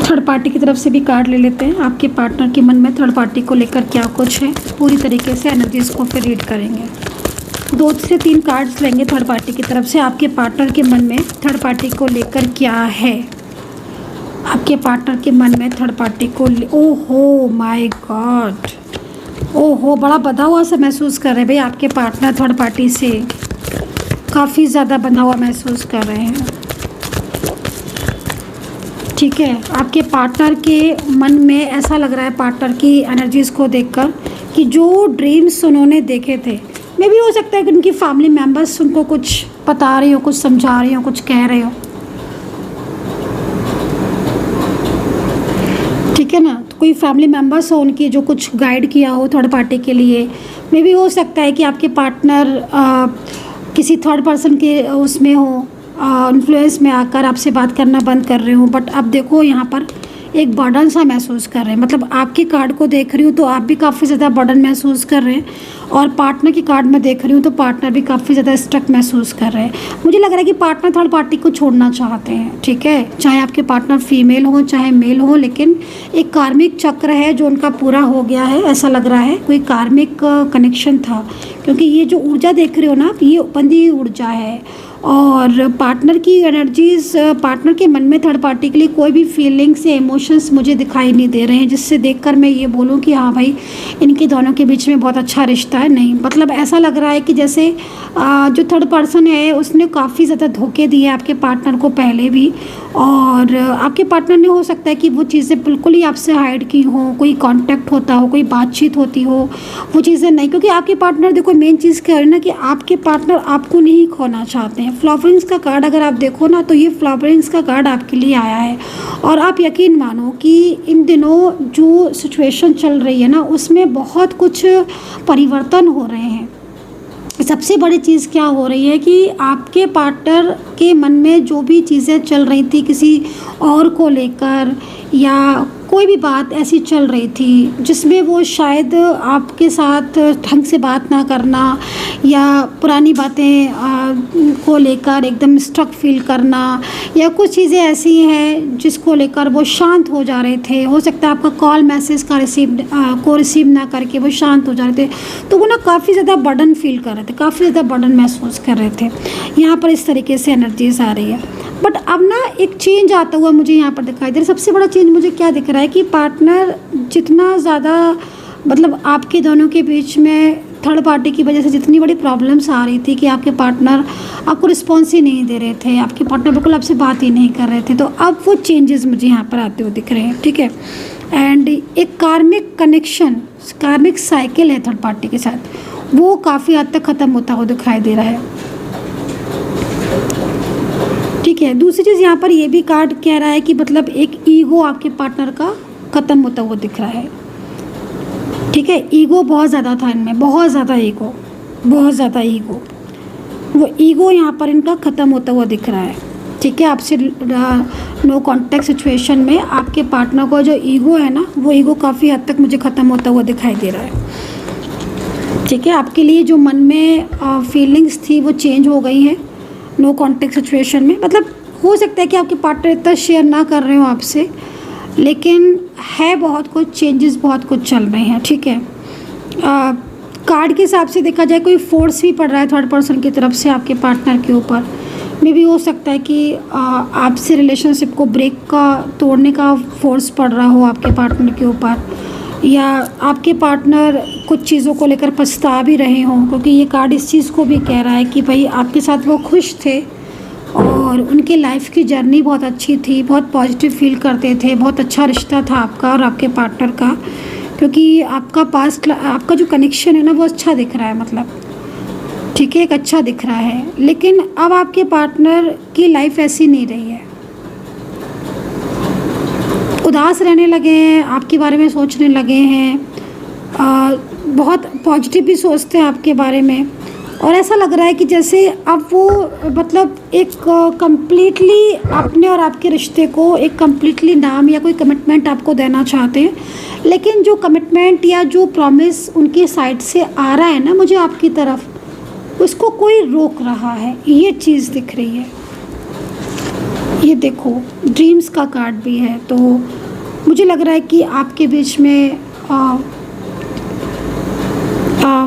थर्ड पार्टी की तरफ से भी कार्ड ले लेते हैं। आपके पार्टनर के मन में थर्ड पार्टी को लेकर क्या कुछ है, पूरी तरीके से एनर्जीज को फिर रीड करेंगे। 2 से 3 कार्ड्स लेंगे थर्ड पार्टी की तरफ से। आपके पार्टनर के मन में थर्ड पार्टी को लेकर क्या है, आपके पार्टनर के मन में थर्ड पार्टी को ओहो माय गॉड, ओहो, बड़ा बंधा हुआ सा महसूस कर रहे हैं भाई आपके पार्टनर थर्ड पार्टी से, काफ़ी ज़्यादा बंधा हुआ महसूस कर रहे हैं। ठीक है, आपके पार्टनर के मन में ऐसा लग रहा है पार्टनर की एनर्जीज़ को देखकर कि जो ड्रीम्स उन्होंने देखे थे, मे भी हो सकता है कि उनकी फैमिली मेम्बर्स उनको कुछ बता रही हो, कुछ समझा रही हो, कुछ कह रहे हो, ठीक है ना। तो कोई फैमिली मेम्बर्स हो उनकी जो कुछ गाइड किया हो थर्ड पार्टी के लिए। मे भी हो सकता है कि आपके पार्टनर किसी थर्ड पर्सन के उसमें हो, इन्फ्लुएंस में आकर आपसे बात करना बंद कर रहे हो। बट अब देखो यहाँ पर एक बर्डन सा महसूस कर रहे हैं, मतलब आपके कार्ड को देख रही हूँ तो आप भी काफ़ी ज़्यादा बर्डन महसूस कर रहे हैं, और पार्टनर की कार्ड में देख रही हूँ तो पार्टनर भी काफ़ी ज़्यादा स्ट्रक महसूस कर रहे हैं। मुझे लग रहा है कि पार्टनर थर्ड पार्टी को छोड़ना चाहते हैं, ठीक है, चाहे आपके पार्टनर फीमेल हो चाहे मेल हो, लेकिन एक कार्मिक चक्र है जो उनका पूरा हो गया है, ऐसा लग रहा है कोई कार्मिक कनेक्शन था, क्योंकि ये जो ऊर्जा देख रहे हो ना आप, ये बंधी ऊर्जा है। और पार्टनर की एनर्जीज़, पार्टनर के मन में थर्ड पार्टी के लिए कोई भी फीलिंग्स या इमोशंस मुझे दिखाई नहीं दे रहे हैं जिससे देखकर मैं ये बोलूँ कि हाँ भाई इनके दोनों के बीच में बहुत अच्छा रिश्ता है। नहीं, मतलब ऐसा लग रहा है कि जैसे जो थर्ड पर्सन है उसने काफ़ी ज़्यादा धोखे दिए आपके पार्टनर को पहले भी, और आपके पार्टनर ने हो सकता है कि वो चीज़ें बिल्कुल ही आपसे हाइड की हो, कोई कांटेक्ट होता हो, कोई बातचीत होती हो, वो चीज़ें नहीं, क्योंकि आपके पार्टनर, देखो मेन चीज़ क्या है ना कि आपके पार्टनर आपको नहीं खोना चाहते हैं। फ्लावरिंग्स का कार्ड अगर आप देखो ना तो ये फ्लावरिंग्स का कार्ड आपके लिए आया है, और आप यकीन मानो कि इन दिनों जो सिचुएशन चल रही है ना उसमें बहुत कुछ परिवर्तन हो रहे हैं। सबसे बड़ी चीज़ क्या हो रही है कि आपके पार्टनर के मन में जो भी चीज़ें चल रही थी किसी और को लेकर, या कोई भी बात ऐसी चल रही थी जिसमें वो शायद आपके साथ ढंग से बात ना करना, या पुरानी बातें को लेकर एकदम स्ट्रक फील करना, या कुछ चीज़ें ऐसी हैं जिसको लेकर वो शांत हो जा रहे थे। हो सकता है आपका कॉल मैसेज का रिसीव ना करके वो शांत हो जा रहे थे, तो वो ना काफ़ी ज़्यादा बर्डन फील कर रहे थे, काफ़ी ज़्यादा बर्डन महसूस कर रहे थे। यहाँ पर इस तरीके से एनर्जीज आ रही है। बट अब ना एक चेंज आता हुआ मुझे यहाँ पर दिखाई दे रहा है। सबसे बड़ा चेंज मुझे क्या दिख रहा है कि पार्टनर जितना ज़्यादा, मतलब आपके दोनों के बीच में थर्ड पार्टी की वजह से जितनी बड़ी प्रॉब्लम्स आ रही थी कि आपके पार्टनर आपको रिस्पॉन्स ही नहीं दे रहे थे, आपके पार्टनर बिल्कुल आपसे बात ही नहीं कर रहे थे, तो अब वो चेंजेस मुझे यहाँ पर आते हुए दिख रहे हैं, ठीक है। एंड एक कार्मिक कनेक्शन, कार्मिक साइकिल है थर्ड पार्टी के साथ, वो काफ़ी हद तक ख़त्म होता हुआ दिखाई दे रहा है, ठीक है। दूसरी चीज़ यहाँ पर ये भी कार्ड कह रहा है कि मतलब एक ईगो आपके पार्टनर का ख़त्म होता हुआ दिख रहा है, ठीक है। ईगो बहुत ज़्यादा था इनमें, बहुत ज़्यादा ईगो, बहुत ज़्यादा ईगो, वो ईगो यहाँ पर इनका ख़त्म होता हुआ दिख रहा है, ठीक है। आपसे नो कॉन्टैक्ट सिचुएशन में आपके पार्टनर का जो ईगो है ना, वो ईगो काफ़ी हद तक मुझे ख़त्म होता हुआ दिखाई दे रहा है, ठीक है। आपके लिए जो मन में फीलिंग्स थी वो चेंज हो गई हैं नो कॉन्टैक्ट सिचुएशन में। मतलब हो सकता है कि आपके पार्टनर इतना शेयर ना कर रहे हो आपसे, लेकिन है बहुत कुछ चेंजेस, बहुत कुछ चल रहे हैं, ठीक है। कार्ड के हिसाब से देखा जाए कोई फोर्स भी पड़ रहा है थर्ड पर्सन की तरफ से आपके पार्टनर के ऊपर। मे भी हो सकता है कि आपसे रिलेशनशिप को तोड़ने का फोर्स पड़ रहा हो आपके पार्टनर के ऊपर, या आपके पार्टनर कुछ चीज़ों को लेकर पछता भी रहे हों, क्योंकि ये कार्ड इस चीज़ को भी कह रहा है कि भाई आपके साथ वो खुश थे और उनके लाइफ की जर्नी बहुत अच्छी थी, बहुत पॉजिटिव फील करते थे, बहुत अच्छा रिश्ता था आपका और आपके पार्टनर का, क्योंकि आपका जो कनेक्शन है ना वो अच्छा दिख रहा है, मतलब ठीक है, एक अच्छा दिख रहा है। लेकिन अब आपके पार्टनर की लाइफ ऐसी नहीं रही है, उदास रहने लगे हैं, आपके बारे में सोचने लगे हैं, बहुत पॉजिटिव भी सोचते हैं आपके बारे में, और ऐसा लग रहा है कि जैसे अब वो मतलब एक कम्प्लीटली अपने और आपके रिश्ते को एक कम्प्लीटली नाम या कोई कमिटमेंट आपको देना चाहते हैं, लेकिन जो कमिटमेंट या जो प्रॉमिस उनकी साइड से आ रहा है ना मुझे आपकी तरफ, उसको कोई रोक रहा है, ये चीज़ दिख रही है। ये देखो ड्रीम्स का कार्ड भी है, तो मुझे लग रहा है कि आपके बीच में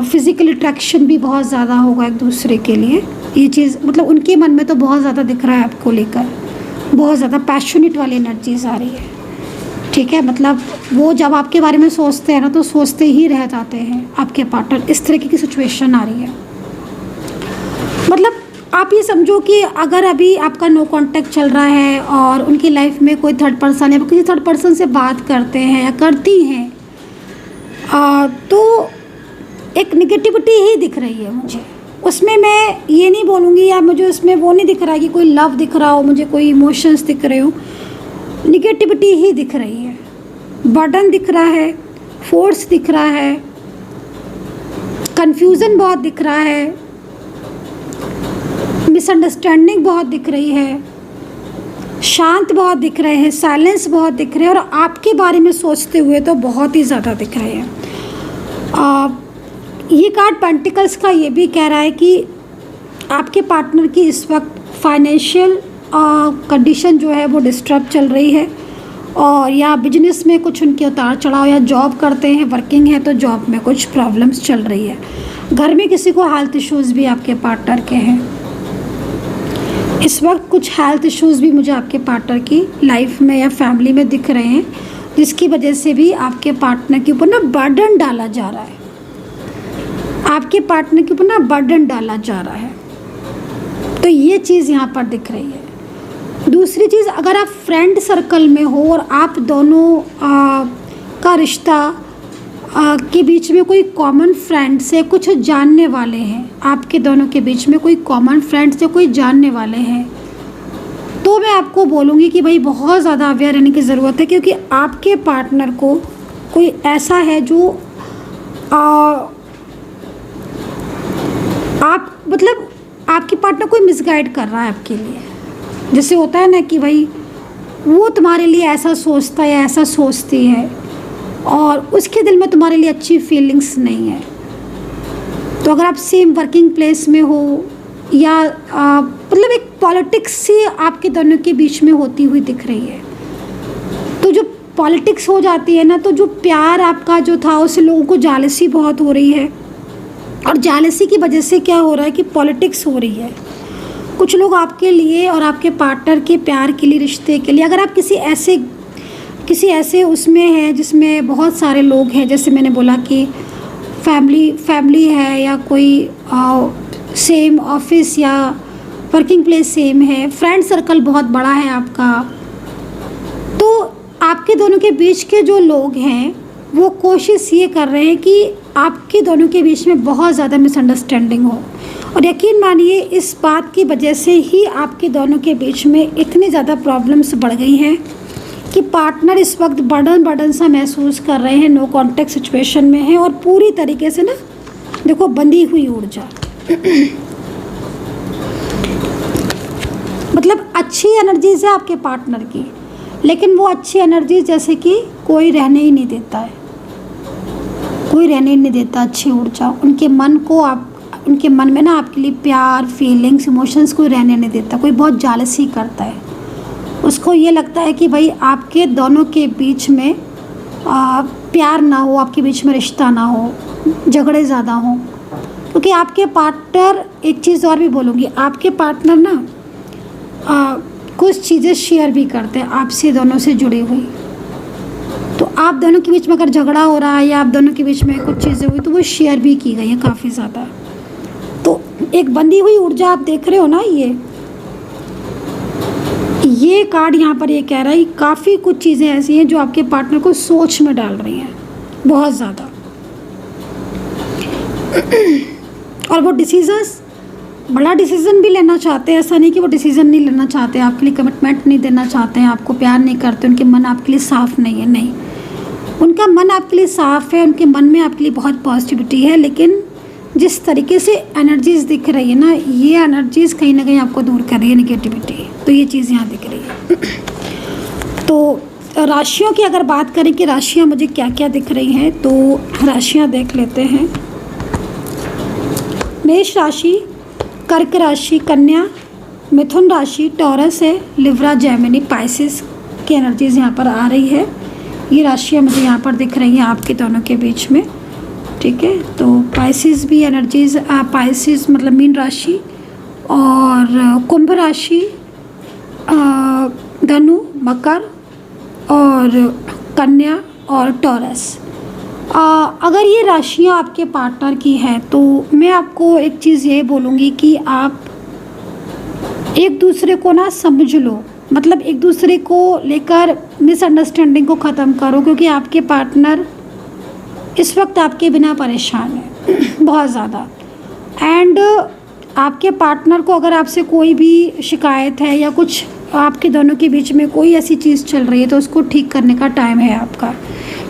फिज़िकल अट्रैक्शन भी बहुत ज़्यादा होगा एक दूसरे के लिए। ये चीज़ मतलब उनके मन में तो बहुत ज़्यादा दिख रहा है आपको लेकर, बहुत ज़्यादा पैशनेट वाली एनर्जीज आ रही है, ठीक है। मतलब वो जब आपके बारे में सोचते हैं ना तो सोचते ही रह जाते हैं आपके पार्टनर, इस तरीके की सिचुएशन आ रही है। मतलब आप ये समझो कि अगर अभी आपका नो कांटेक्ट चल रहा है और उनकी लाइफ में कोई थर्ड पर्सन है, वो किसी थर्ड पर्सन से बात करते हैं या करती हैं, तो एक निगेटिविटी ही दिख रही है मुझे उसमें। मैं ये नहीं बोलूँगी या मुझे उसमें वो नहीं दिख रहा है कि कोई लव दिख रहा हो, मुझे कोई इमोशंस दिख रहे हो, निगेटिविटी ही दिख रही है। बर्डन दिख रहा है, फोर्स दिख रहा है, कन्फ्यूज़न बहुत दिख रहा है, मिसअंडरस्टैंडिंग बहुत दिख रही है, शांत बहुत दिख रहे हैं, साइलेंस बहुत दिख रहे हैं, और आपके बारे में सोचते हुए तो बहुत ही ज़्यादा दिख रहे हैं। ये कार्ड पेंटिकल्स का ये भी कह रहा है कि आपके पार्टनर की इस वक्त फाइनेंशियल कंडीशन जो है वो डिस्टर्ब चल रही है, और या बिजनेस में कुछ उनके उतार चढ़ाव, या जॉब करते हैं, वर्किंग है तो जॉब में कुछ प्रॉब्लम्स चल रही है। घर में किसी को हेल्थ इश्यूज़ भी आपके पार्टनर के हैं इस वक्त। कुछ हेल्थ इश्यूज़ भी मुझे आपके पार्टनर की लाइफ में या फैमिली में दिख रहे हैं, जिसकी वजह से भी आपके पार्टनर के ऊपर ना बर्डन डाला जा रहा है। आपके पार्टनर के ऊपर ना बर्डन डाला जा रहा है, तो ये चीज़ यहाँ पर दिख रही है। दूसरी चीज़, अगर आप फ्रेंड सर्कल में हो और आप दोनों का रिश्ता के बीच में कोई कॉमन फ्रेंड से कुछ जानने वाले हैं, आपके दोनों के बीच में कोई कॉमन फ्रेंड से कोई जानने वाले हैं, तो मैं आपको बोलूँगी कि भाई बहुत ज़्यादा अवेयर रहने की ज़रूरत है, क्योंकि आपके पार्टनर को कोई ऐसा है जो आप मतलब आपके पार्टनर कोई मिसगाइड कर रहा है आपके लिए। जैसे होता है ना कि भाई वो तुम्हारे लिए ऐसा सोचता है या ऐसा सोचती है, और उसके दिल में तुम्हारे लिए अच्छी फीलिंग्स नहीं है। तो अगर आप सेम वर्किंग प्लेस में हो, या मतलब एक पॉलिटिक्स से आपके दोनों के बीच में होती हुई दिख रही है, तो जो पॉलिटिक्स हो जाती है ना, तो जो प्यार आपका जो था उससे लोगों को जालसी बहुत हो रही है, और जालसी की वजह से क्या हो रहा है कि पॉलिटिक्स हो रही है। कुछ लोग आपके लिए और आपके पार्टनर के प्यार के लिए, रिश्ते के लिए, अगर आप किसी ऐसे उसमें हैं जिसमें बहुत सारे लोग हैं, जैसे मैंने बोला कि फैमिली है, या कोई सेम ऑफिस या वर्किंग प्लेस सेम है, फ्रेंड सर्कल बहुत बड़ा है आपका, तो आपके दोनों के बीच के जो लोग हैं वो कोशिश ये कर रहे हैं कि आपके दोनों के बीच में बहुत ज़्यादा मिसअंडरस्टैंडिंग हो। और यकीन मानिए इस बात की वजह से ही आपके दोनों के बीच में इतनी ज़्यादा प्रॉब्लम्स बढ़ गई हैं कि पार्टनर इस वक्त बर्डन सा महसूस कर रहे हैं, नो कॉन्टेक्ट सिचुएशन में है, और पूरी तरीके से ना देखो बंधी हुई ऊर्जा मतलब अच्छी एनर्जीज है आपके पार्टनर की, लेकिन वो अच्छी एनर्जी जैसे कि कोई रहने ही नहीं देता है, कोई रहने ही नहीं देता अच्छी ऊर्जा। उनके मन में ना आपके लिए प्यार, फीलिंग्स, इमोशंस कोई रहने नहीं देता। कोई बहुत जालसी करता है, उसको ये लगता है कि भाई आपके दोनों के बीच में प्यार ना हो, आपके बीच में रिश्ता ना हो, झगड़े ज़्यादा हों। क्योंकि आपके पार्टनर, एक चीज़ और भी बोलूँगी, आपके पार्टनर ना कुछ चीज़ें शेयर भी करते हैं आपसे दोनों से जुड़ी हुई। तो आप दोनों के बीच में अगर झगड़ा हो रहा है या आप दोनों के बीच में कुछ चीज़ें हुई तो वो शेयर भी की गई हैं काफ़ी ज़्यादा। तो एक बंधी हुई ऊर्जा आप देख रहे हो ना, ये कार्ड यहाँ पर ये कह रहा है काफ़ी कुछ चीज़ें ऐसी हैं जो आपके पार्टनर को सोच में डाल रही हैं बहुत ज़्यादा। और वो बड़ा डिसीज़न भी लेना चाहते हैं। ऐसा नहीं कि वो डिसीज़न नहीं लेना चाहते, आपके लिए कमिटमेंट नहीं देना चाहते हैं, आपको प्यार नहीं करते, उनके मन आपके लिए साफ़ नहीं है। नहीं, उनका मन आपके लिए साफ़ है, उनके मन में आपके लिए बहुत पॉजिटिविटी है, लेकिन जिस तरीके से एनर्जीज़ दिख रही है ना, ये एनर्जीज़ कहीं ना कहीं आपको दूर कर रही है, निगेटिविटी। तो ये चीज़ यहाँ दिख रही है। तो राशियों की अगर बात करें कि राशियाँ मुझे क्या क्या दिख रही हैं, तो राशियाँ देख लेते हैं। मेष राशि, कर्क राशि, कन्या, मिथुन राशि, टॉरस है, लिब्रा, जेमिनी, पाइसिस की एनर्जीज़ यहाँ पर आ रही है। ये राशियाँ मुझे यहाँ पर दिख रही हैं आपके दोनों के बीच में, ठीक है। तो पाइसिस भी एनर्जीज़, पाइसिस मतलब मीन राशि, और कुंभ राशि, धनु, मकर, और कन्या और टॉरस। अगर ये राशियाँ आपके पार्टनर की हैं तो मैं आपको एक चीज़ ये बोलूँगी कि आप एक दूसरे को ना समझ लो, मतलब एक दूसरे को लेकर मिसअंडरस्टैंडिंग को ख़त्म करो, क्योंकि आपके पार्टनर इस वक्त आपके बिना परेशान है बहुत ज़्यादा। एंड आपके पार्टनर को अगर आपसे कोई भी शिकायत है या कुछ आपके दोनों के बीच में कोई ऐसी चीज़ चल रही है तो उसको ठीक करने का टाइम है आपका,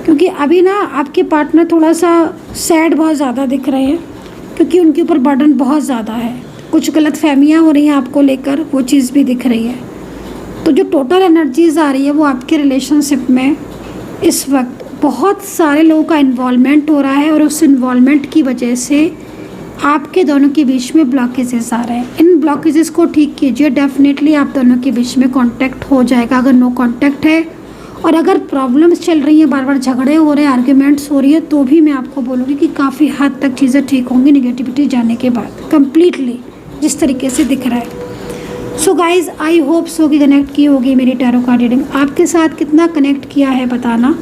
क्योंकि अभी ना आपके पार्टनर थोड़ा सा सैड बहुत ज़्यादा दिख रहे हैं, क्योंकि उनके ऊपर बर्डन बहुत ज़्यादा है, कुछ गलतफहमियां हो रही हैं आपको लेकर, वो चीज़ भी दिख रही है। तो जो टोटल एनर्जीज आ रही है वो आपके रिलेशनशिप में इस वक्त बहुत सारे लोगों का इन्वॉल्वमेंट हो रहा है, और उस इन्वॉल्वमेंट की वजह से आपके दोनों के बीच में ब्लॉकेजेस आ रहे हैं। इन ब्लॉकेजेस को ठीक कीजिए, डेफिनेटली आप दोनों के बीच में कांटेक्ट हो जाएगा। अगर नो कांटेक्ट है और अगर प्रॉब्लम्स चल रही हैं, बार बार झगड़े हो रहे हैं, आर्ग्यूमेंट्स हो रही है, तो भी मैं आपको बोलूँगी कि काफ़ी हद तक चीज़ें ठीक होंगी निगेटिविटी जाने के बाद, कम्प्लीटली जिस तरीके से दिख रहा है। So guys, I hope so कि कनेक्ट की होगी मेरी टैरो कार्ड रीडिंग। आपके साथ कितना कनेक्ट किया है बताना।